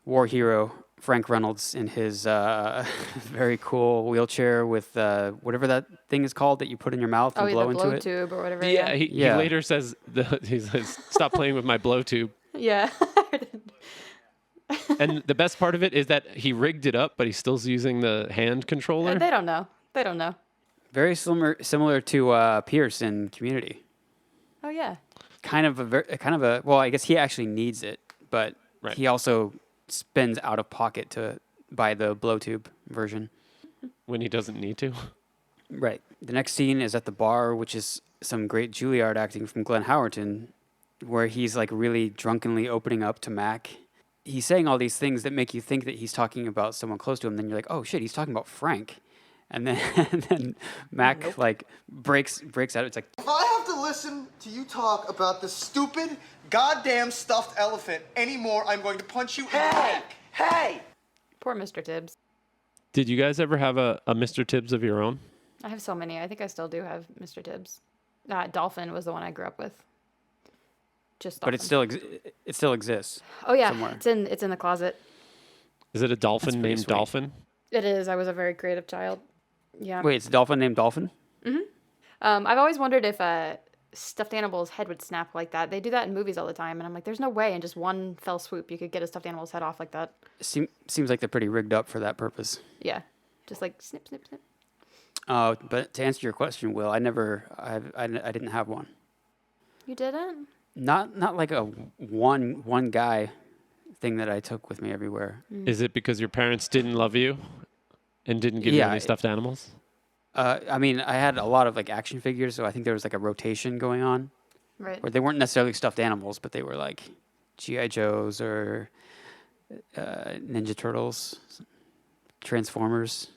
war hero Frank Reynolds in his very cool wheelchair with whatever that thing is called that you put in your mouth and blow the into blow it. tube or whatever. Yeah, he later says, he says, stop playing with my blow tube. Yeah. And the best part of it is that he rigged it up, but he's still using the hand controller. They don't know. They don't know. Very similar to Pierce in Community. Oh yeah. Well, I guess he actually needs it, but he also spends out of pocket to buy the blow tube version when he doesn't need to. Right. The next scene is at the bar, which is some great Juilliard acting from Glenn Howerton, where he's like really drunkenly opening up to Mac, he's saying all these things that make you think that he's talking about someone close to him. Then you're like, oh shit, he's talking about Frank. And then and then Mac like breaks out. It's like, If I have to listen to you talk about this stupid, goddamn stuffed elephant anymore, I'm going to punch you in the neck. Hey! Poor Mr. Tibbs. Did you guys ever have a Mr. Tibbs of your own? I have so many. I think I still do have Mr. Tibbs. Dolphin was the one I grew up with. Just Dolphin. but it still exists. Oh yeah, somewhere. it's in the closet. Is it a dolphin pretty named sweet. Dolphin? It is. I was a very creative child. Yeah. Wait, it's a dolphin named Dolphin? I've always wondered if a stuffed animal's head would snap like that. They do that in movies all the time, and I'm like, there's no way in just one fell swoop you could get a stuffed animal's head off like that. Seems like they're pretty rigged up for that purpose. Yeah, just like snip, snip, snip. But to answer your question, Will, I didn't have one. You didn't? Not like a one guy thing that I took with me everywhere. Is it because your parents didn't love you and didn't give you Yeah, any stuffed animals? I mean, I had a lot of like action figures, so I think there was like a rotation going on, Right. where they weren't necessarily stuffed animals, but they were like GI Joes or Ninja Turtles, Transformers,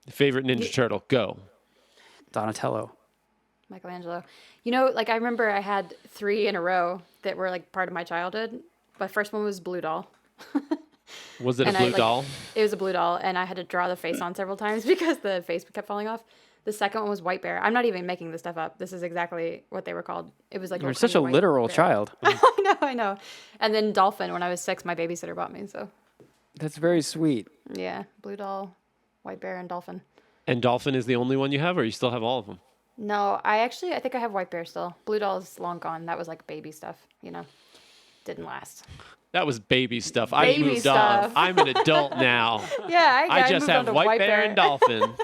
Favorite Ninja Turtle? Go. Donatello. Michelangelo. You know, like I remember I had 3 in a row that were like part of my childhood. My first one was Blue Doll. Was it And a I, blue like- doll? It was a blue doll, and I had to draw the face on several times because the face kept falling off. The second one was White Bear. I'm not even making this stuff up. This is exactly what they were called. It was like You're little such a tiny white literal bear. child. I know. And then Dolphin, when I was 6, my babysitter bought me. So That's very sweet. yeah, Blue Doll, White Bear, and Dolphin. And Dolphin is the only one you have, or you still have all of them? No, I think I have White Bear still. Blue Doll is long gone. That was like baby stuff, you know. Didn't last. That was baby stuff. I Baby moved stuff. on. I'm an adult now. Yeah, I just moved on have to White Bear and Dolphin.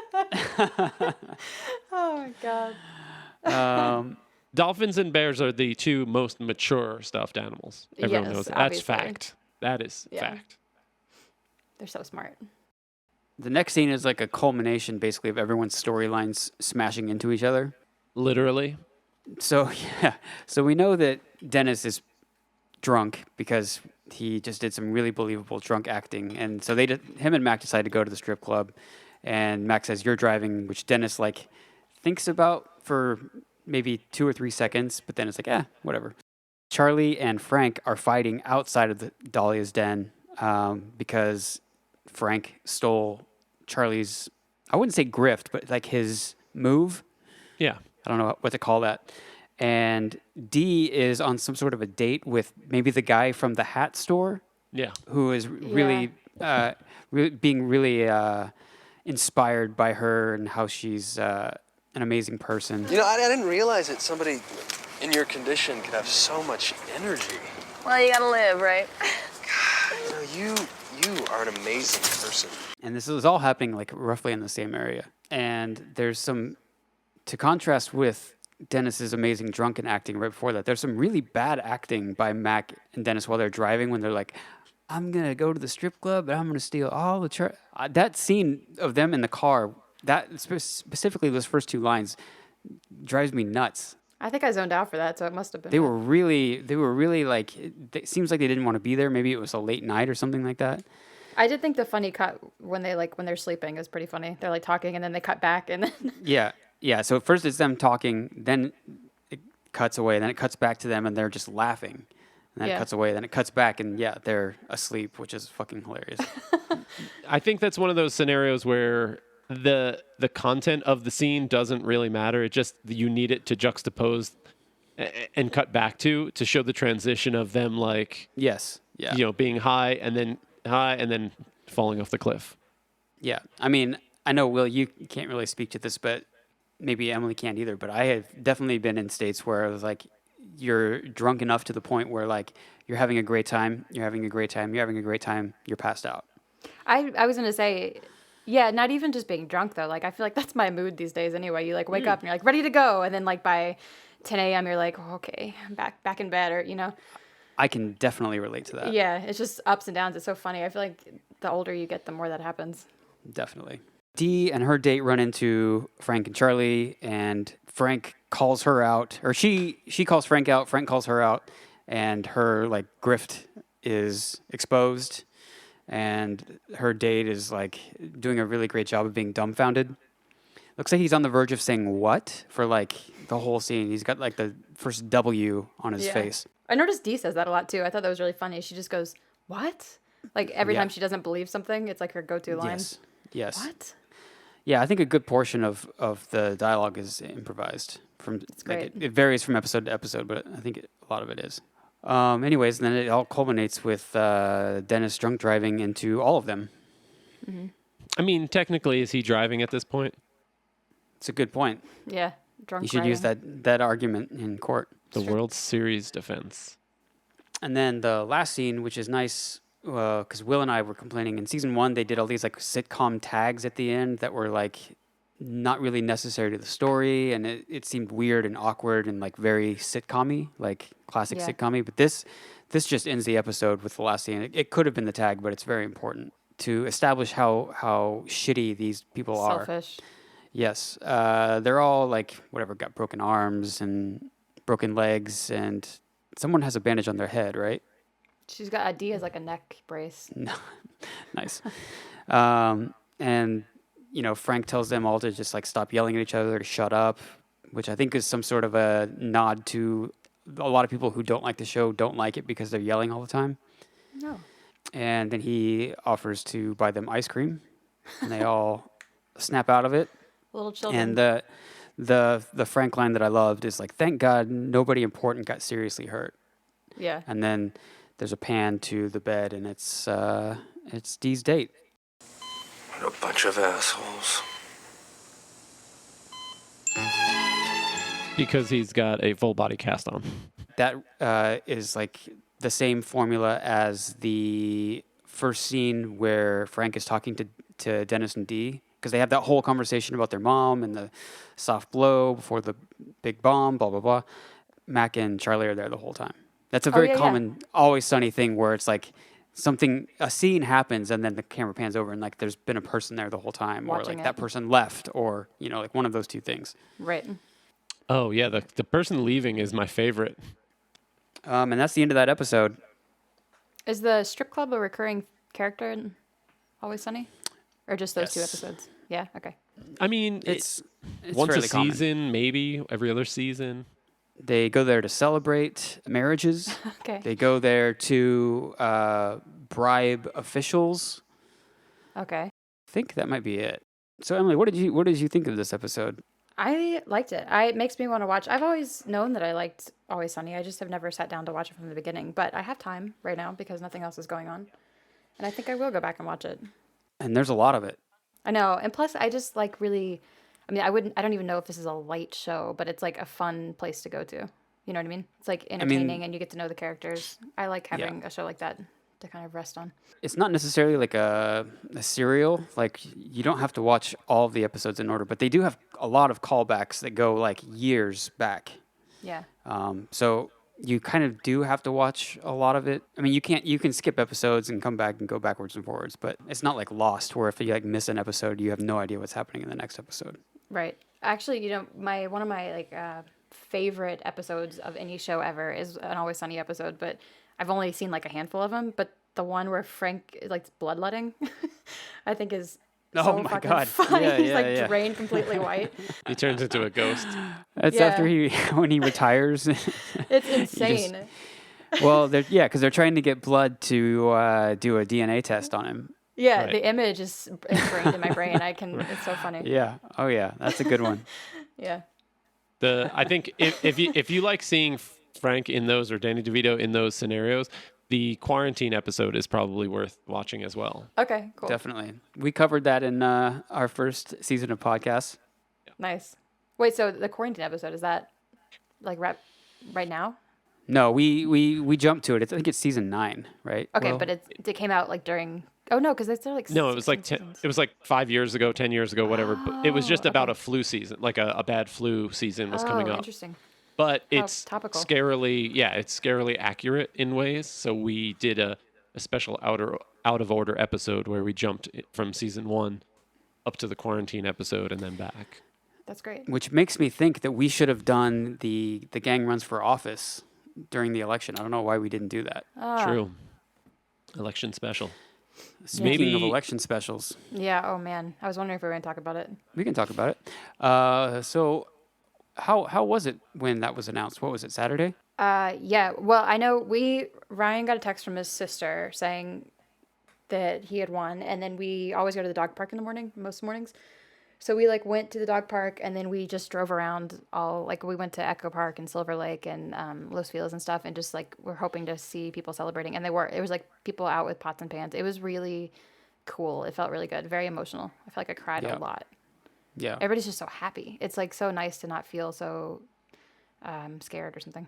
Oh my god. Dolphins and bears are the 2 most mature stuffed animals. Everyone Yes, knows that. That's obviously. fact. That is Yeah. fact. They're so smart. The next scene is like a culmination, basically, of everyone's storylines smashing into each other. Literally. So yeah, so we know that Dennis is drunk because he just did some really believable drunk acting, and so him and Mac decide to go to the strip club, and Mac says, "You're driving," which Dennis like thinks about for maybe 2 or 3 seconds, but then it's like, whatever. Charlie and Frank are fighting outside of the Dahlia's den because Frank stole Charlie's, I wouldn't say grift, but like his move. Yeah. I don't know what to call that. And Dee is on some sort of a date with maybe the guy from the hat store Yeah. who is really, being really inspired by her and how she's an amazing person. You know, I didn't realize that somebody in your condition could have so much energy. Well, you gotta live, right? You know, you are an amazing person. And this is all happening like roughly in the same area. And there's some, to contrast with Dennis's amazing drunken acting right before that, there's some really bad acting by Mac and Dennis while they're driving when they're like, I'm going to go to the strip club and I'm going to steal all the that scene of them in the car, that specifically those first 2 lines drives me nuts. I think I zoned out for that, so it must have been. They were really like, it seems like they didn't want to be there. Maybe it was a late night or something like that. I did think the funny cut when they're sleeping is pretty funny. They're like talking and then they cut back and then Yeah. So first it's them talking, then it cuts away, then it cuts back to them and they're just laughing. And then it cuts away, then it cuts back and they're asleep, which is fucking hilarious. I think that's one of those scenarios where the content of the scene doesn't really matter. It just, you need it to juxtapose and cut back to show the transition of them, like, Yes. Yeah. you know, being high and then falling off the cliff. Yeah. I mean, I know, Will, you can't really speak to this, but maybe Emily can't either. But I have definitely been in states where it was like, you're drunk enough to the point where like you're having a great time, you're passed out. I was gonna say, yeah, not even just being drunk though. Like I feel like that's my mood these days anyway. You like wake up and you're like ready to go, and then like by 10 a.m. you're like, oh, okay, I'm back in bed, or you know. I can definitely relate to that. Yeah, it's just ups and downs. It's so funny. I feel like the older you get, the more that happens. Definitely. Dee and her date run into Frank and Charlie, and Frank calls her out, or she calls Frank out, Frank calls her out, and her like grift is exposed, and her date is like doing a really great job of being dumbfounded. Looks like he's on the verge of saying "what" for like the whole scene. He's got like the first W on his face. I noticed Dee says that a lot too. I thought that was really funny. She just goes, "What?" Like every Yeah. time she doesn't believe something, it's like her go-to line. Yes. What? Yeah, I think a good portion of the dialogue is improvised. It's great. It varies from episode to episode, but I think a lot of it is. Anyways, then it all culminates with Dennis drunk driving into all of them. I mean, technically, is he driving at this point? It's a good point. Yeah, drunk. You should use that argument in court. The World Series defense. And then the last scene, which is nice, because Will and I were complaining in season 1, they did all these like sitcom tags at the end that were like not really necessary to the story, and it seemed weird and awkward and like very sitcom-y, like classic sitcom-y. But this just ends the episode with the last scene. It could have been the tag, but it's very important to establish how shitty these people are. Selfish. Yes, they're all like whatever, got broken arms and broken legs, and someone has a bandage on their head, right? She's got a D as like a neck brace. No, nice. And you know, Frank tells them all to just like stop yelling at each other, to shut up, which I think is some sort of a nod to a lot of people who don't like the show don't like it because they're yelling all the time. No. And then he offers to buy them ice cream, and they all snap out of it. Little children. And the Frank line that I loved is like, "Thank God nobody important got seriously hurt." Yeah. And then there's a pan to the bed, and it's Dee's date. What a bunch of assholes. Because he's got a full body cast on. That is like the same formula as the first scene where Frank is talking to Dennis and Dee, because they have that whole conversation about their mom and the soft blow before the big bomb, blah, blah, blah. Mac and Charlie are there the whole time. That's a very common Always Sunny thing where it's like a scene happens and then the camera pans over and like there's been a person there the whole time, Watching or like it. that person left, or, you know, like one of those two things. Right. Oh, yeah, the person leaving is my favorite. And that's the end of that episode. Is the strip club a recurring character in Always Sunny? Or just those two Yes. episodes? Yeah, okay. I mean, It's once a fairly common. season, maybe every other season. They go there to celebrate marriages. Okay. They go there to bribe officials. Okay. I think that might be it. So Emily, what did you think of this episode? I liked it. It makes me want to watch. I've always known that I liked Always Sunny. I just have never sat down to watch it from the beginning. But I have time right now because nothing else is going on. And I think I will go back and watch it. And there's a lot of it. I know. And plus, I just like really, I mean, I don't even know if this is a light show, but it's like a fun place to go to. You know what I mean? It's like entertaining and you get to know the characters. I like having a show like that to kind of rest on. It's not necessarily like a serial. Like, you don't have to watch all of the episodes in order, but they do have a lot of callbacks that go like years back. Yeah. So you kind of do have to watch a lot of it. I mean, you can skip episodes and come back and go backwards and forwards, but it's not like Lost, where if you like miss an episode, you have no idea what's happening in the next episode. Right. Actually, you know, one of my like favorite episodes of any show ever is an Always Sunny episode, but I've only seen like a handful of them. But the one where Frank like bloodletting, I think is so Oh my fucking God. funny. Yeah, He's yeah, like yeah. drained completely white. He turns into a ghost. That's Yeah. after when he retires. It's insane. Well, because they're trying to get blood to do a DNA test on him. Yeah, Right. the image is ingrained in my brain. It's so funny. Yeah. Oh yeah, that's a good one. Yeah. I think if you like seeing Frank in those, or Danny DeVito in those scenarios, the quarantine episode is probably worth watching as well. Okay, cool. Definitely. We covered that in our first season of podcasts. Nice. Wait, so the quarantine episode, is that like right now? No, we jumped to it. I think it's season 9, right? Okay, Will? but it came out like during. Oh no, because it's still like. No, it was like 16 seasons. it was like 5 years ago, 10 years ago, whatever. But it was just about a flu season, like a bad flu season was coming Oh, up. Interesting. But How it's topical. it's scarily accurate in ways. So we did a special out of order episode where we jumped from season 1 up to the quarantine episode and then back. That's great. Which makes me think that we should have done the gang runs for office during the election. I don't know why we didn't do that. Ah, True. Election special. Speaking of Maybe- election specials, Yeah. Oh man, I was wondering if we were going to talk about it. we can talk about it. So how was it when that was announced? What was it, Saturday? Yeah. Well, I know Ryan got a text from his sister saying that he had won, and then we always go to the dog park in the morning, most mornings. So we like went to the dog park, and then we just drove around we went to Echo Park and Silver Lake and Los Feliz and stuff, and just like we're hoping to see people celebrating, and it was like people out with pots and pans. It was really cool. It felt really good, very emotional. I felt like I cried Yeah. a lot. Yeah. Everybody's just so happy. It's like so nice to not feel so scared or something.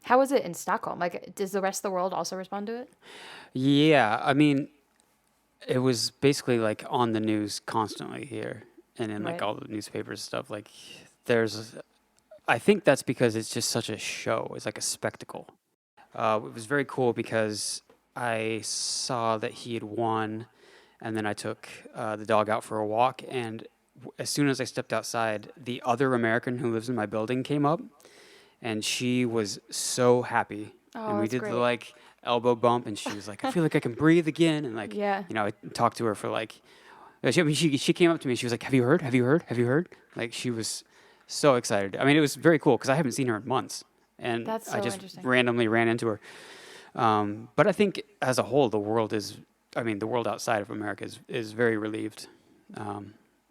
How was it in Stockholm? Like, does the rest of the world also respond to it? Yeah, I mean, it was basically like on the news constantly here and in like Right. all the newspapers and stuff. Like, I think that's because it's just such a show. It's like a spectacle. It was very cool because I saw that he had won, and then I took the dog out for a walk. And as soon as I stepped outside, the other American who lives in my building came up, and she was so happy. Oh, And we that's did great. the like elbow bump, and she was like, "I feel like I can breathe again." And like, Yeah. I talked to her for like, she came up to me. She was like, "Have you heard? Have you heard? Have you heard?" Like, she was so excited. I mean, it was very cool because I haven't seen her in months, and That's I so just interesting. randomly ran into her. But I think as a whole, the world outside of America is very relieved.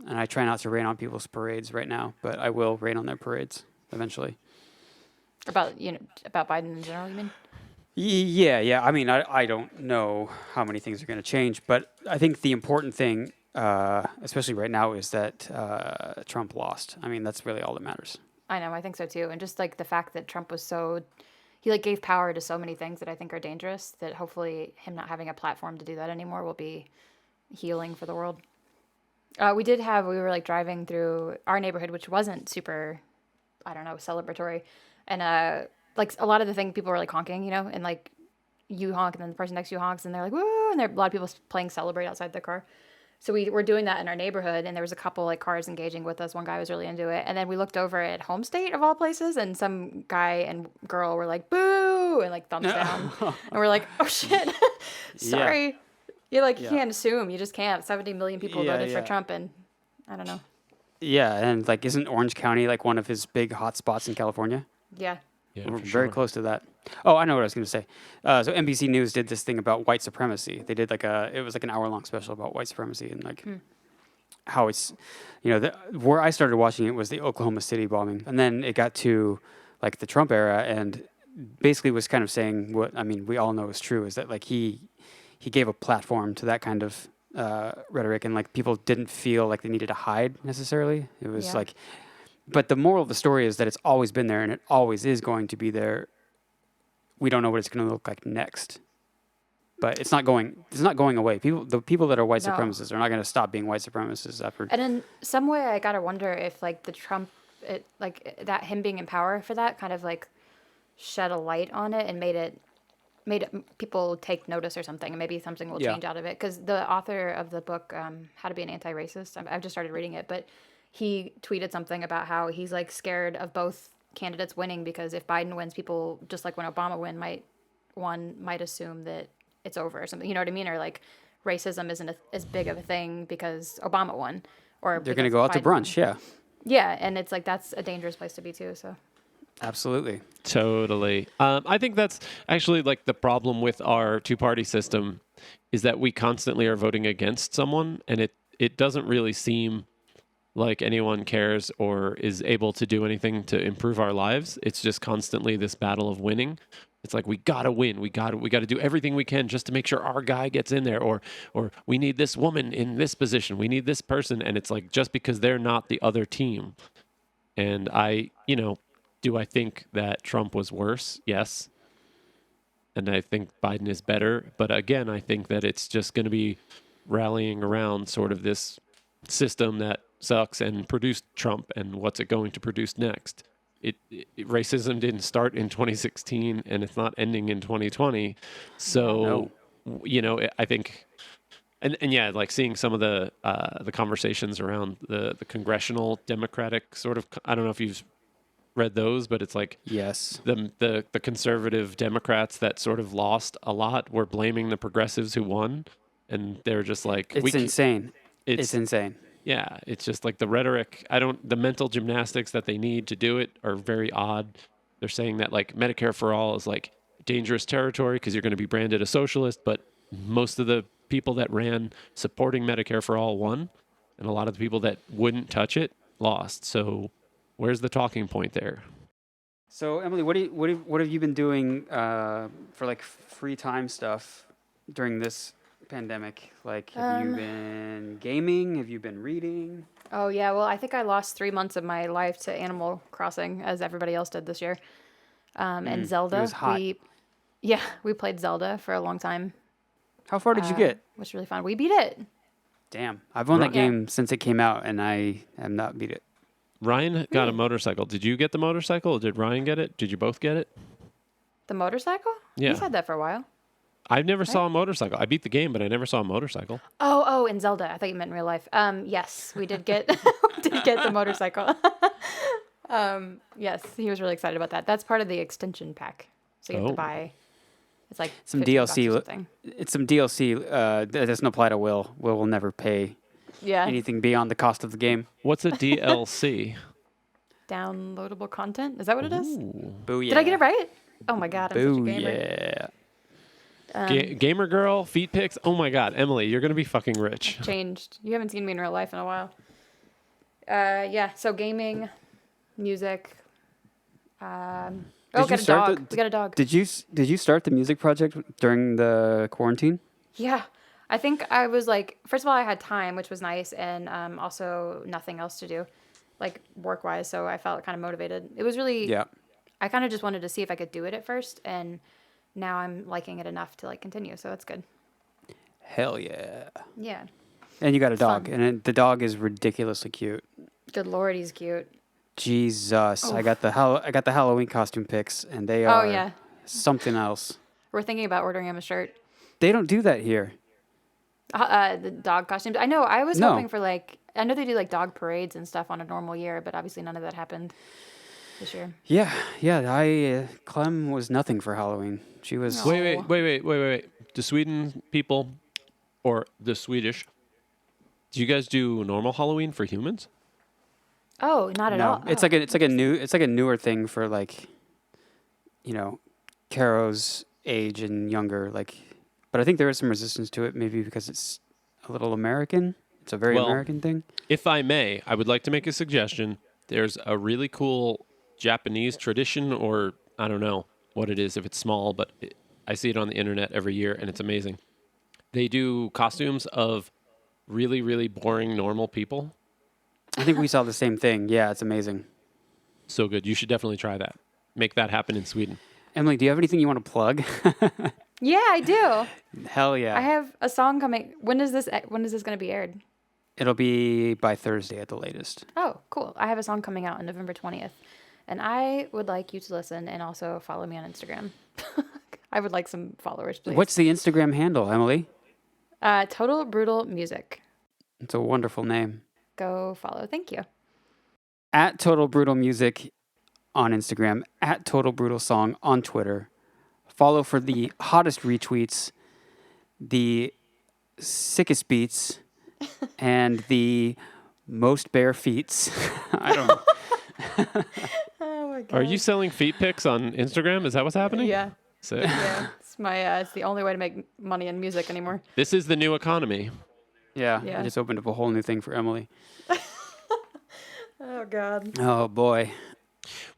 And I try not to rain on people's parades right now, but I will rain on their parades eventually. About Biden in general, you mean? Yeah. I mean, I don't know how many things are going to change, but I think the important thing, especially right now, is that Trump lost. I mean, that's really all that matters. I know, I think so too. And just like the fact that Trump was he like gave power to so many things that I think are dangerous, that hopefully him not having a platform to do that anymore will be healing for the world. We were like driving through our neighborhood, which wasn't super, I don't know, celebratory. And like a lot of the things people were like honking, and like you honk and then the person next to you honks and they're like, woo, and there are a lot of people playing Celebrate outside their car. So we were doing that in our neighborhood, and there was a couple like cars engaging with us. One guy was really into it, and then we looked over at Home State of all places, and some guy and girl were like, "Boo!" and like thumbs down, and we're like, "Oh shit, sorry." You can't assume. You just can't. 70 million people voted for Trump, and I don't know. Yeah, and like, isn't Orange County like one of his big hot spots in California? Yeah. Yeah, We're for very sure. close to that. Oh, I know what I was going to say. So NBC News did this thing about white supremacy. They did it was like an hour-long special about white supremacy and like how it's, where I started watching it was the Oklahoma City bombing, and then it got to like the Trump era, and basically was kind of saying what we all know is true, is that like he gave a platform to that kind of rhetoric, and like people didn't feel like they needed to hide necessarily. It was Yeah. like. But the moral of the story is that it's always been there, and it always is going to be there. We don't know what it's going to look like next, but it's not going away. The people that are white No. supremacists are not going to stop being white supremacists after. And in some way, I gotta wonder if like the Trump, that him being in power for that kind of like shed a light on it and made it people take notice or something, and maybe something will Yeah. change out of it. Because the author of the book, How to Be an Anti-Racist, I've just started reading it, but he tweeted something about how he's like scared of both candidates winning, because if Biden wins, people just like when Obama might assume that it's over or something. You know what I mean? Or like racism isn't as big of a thing because Obama won, or They're going to because go out to Biden won. brunch. Yeah, Yeah, and it's like that's a dangerous place to be too. So absolutely. Totally. I think that's actually like the problem with our two-party system, is that we constantly are voting against someone, and it doesn't really seem like anyone cares or is able to do anything to improve our lives. It's just constantly this battle of winning. It's like, we gotta win. We gotta do everything we can just to make sure our guy gets in there, or we need this woman in this position. We need this person, and it's like just because they're not the other team. And do I think that Trump was worse? Yes. And I think Biden is better. But again, I think that it's just going to be rallying around sort of this system that sucks and produced Trump, and what's it going to produce next. Racism didn't start in 2016, and it's not ending in 2020. So, I think, and yeah, like seeing some of the conversations around the congressional Democratic sort of, I don't know if you've read those, but it's like Yes. the conservative Democrats that sort of lost a lot were blaming the progressives who won, and they're just like, It's insane. It's insane. Yeah, it's just like the rhetoric. The mental gymnastics that they need to do it are very odd. They're saying that like Medicare for all is like dangerous territory because you're going to be branded a socialist, but most of the people that ran supporting Medicare for all won, and a lot of the people that wouldn't touch it lost. So where's the talking point there? So Emily, what have you been doing for like free time stuff during this pandemic? Like, have you been gaming? Have you been reading? Oh yeah, well I think I lost 3 months of my life to Animal Crossing, as everybody else did this year. And Zelda. It was hot. We played Zelda for a long time. How far did you get? Which was really fun. We beat it. Damn, I've owned that Yeah. game since it came out, and I have not beat it. Ryan got a motorcycle. Did you get the motorcycle, or did Ryan get it? Did you both get it? The motorcycle? Yeah. He's had that for a while. I never saw a motorcycle. I beat the game, but I never saw a motorcycle. Oh, in Zelda. I thought you meant in real life. Yes, we did get the motorcycle. Yes, he was really excited about that. That's part of the extension pack. So you have to buy. It's like Some $50 or DLC. something. It's some DLC that doesn't apply to Will. Will will never pay Yeah. anything beyond the cost of the game. What's a DLC? Downloadable content. Is that what it is? Booyah. Did I get it right? Oh my god, I'm such a gamer. Booyah. Gamer girl, feet pics. Oh my God, Emily, you're gonna be fucking rich. Changed. You haven't seen me in real life in a while. Yeah. So gaming, music. Did Got you a start dog. We got a dog. Did you start the music project during the quarantine? Yeah. I think I was like, first of all, I had time, which was nice, and also nothing else to do, like work-wise, so I felt kind of motivated. It was really, Yeah. I kind of just wanted to see if I could do it at first, and now I'm liking it enough to like continue, so that's good. Hell yeah. Yeah. And you got a dog, Fun. and the dog is ridiculously cute. Good Lord, he's cute. Jesus, I got the Halloween costume pics, and they Oh, are yeah. something else. We're thinking about ordering him a shirt. They don't do that here. The dog costumes. I know. I was No. hoping for like, I know they do like dog parades and stuff on a normal year, but obviously none of that happened this year. Yeah. Clem was nothing for Halloween. She was. No. Wait. The Sweden people, or the Swedish, do you guys do normal Halloween for humans? Oh, not at No, all. it's Oh. like a newer thing for like, Caro's age and younger. Like, but I think there is some resistance to it, maybe because it's a little American. It's a very Well, American thing. If I may, I would like to make a suggestion. There's a really cool Japanese tradition, or I don't know what it is if it's small, but I see it on the internet every year, and it's amazing. They do costumes of really, really boring normal people. I think we saw the same thing. Yeah, it's amazing. So good. You should definitely try that. Make that happen in Sweden. Emily, do you have anything you want to plug? Yeah, I do. Hell yeah. I have a song coming. When is this going to be aired? It'll be by Thursday at the latest. Oh, cool. I have a song coming out on November 20th. And I would like you to listen and also follow me on Instagram. I would like some followers, please. What's the Instagram handle, Emily? Total Brutal Music. It's a wonderful name. Go follow. Thank you. At Total Brutal Music on Instagram, at Total Brutal Song on Twitter. Follow for the hottest retweets, the sickest beats, and the most bare feets. I don't know. Oh my god. Are you selling feet pics on Instagram? Is that what's happening? Yeah. Sick. Yeah. It's my it's the only way to make money in music anymore. This is the new economy. Yeah, Yeah. I just opened up a whole new thing for Emily. Oh god. Oh, boy.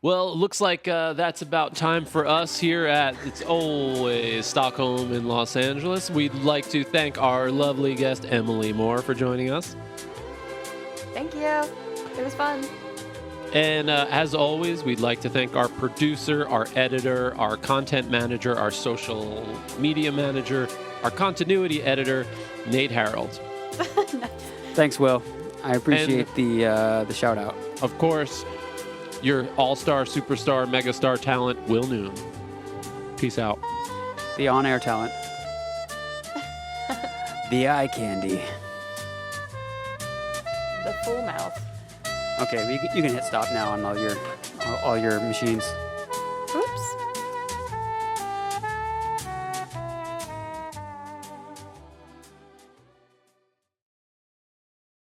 Well, it looks like that's about time for us here at It's Always Stockholm in Los Angeles. We'd like to thank our lovely guest, Emily Moore, for joining us. Thank you. It was fun. And as always, we'd like to thank our producer, our editor, our content manager, our social media manager, our continuity editor, Nate Harold. Thanks, Will. I appreciate the shout out. Of course, your all-star, superstar, megastar talent, Will Noon. Peace out. The on-air talent. The eye candy. The full mouth. Okay, you can hit stop now on all your machines. Oops.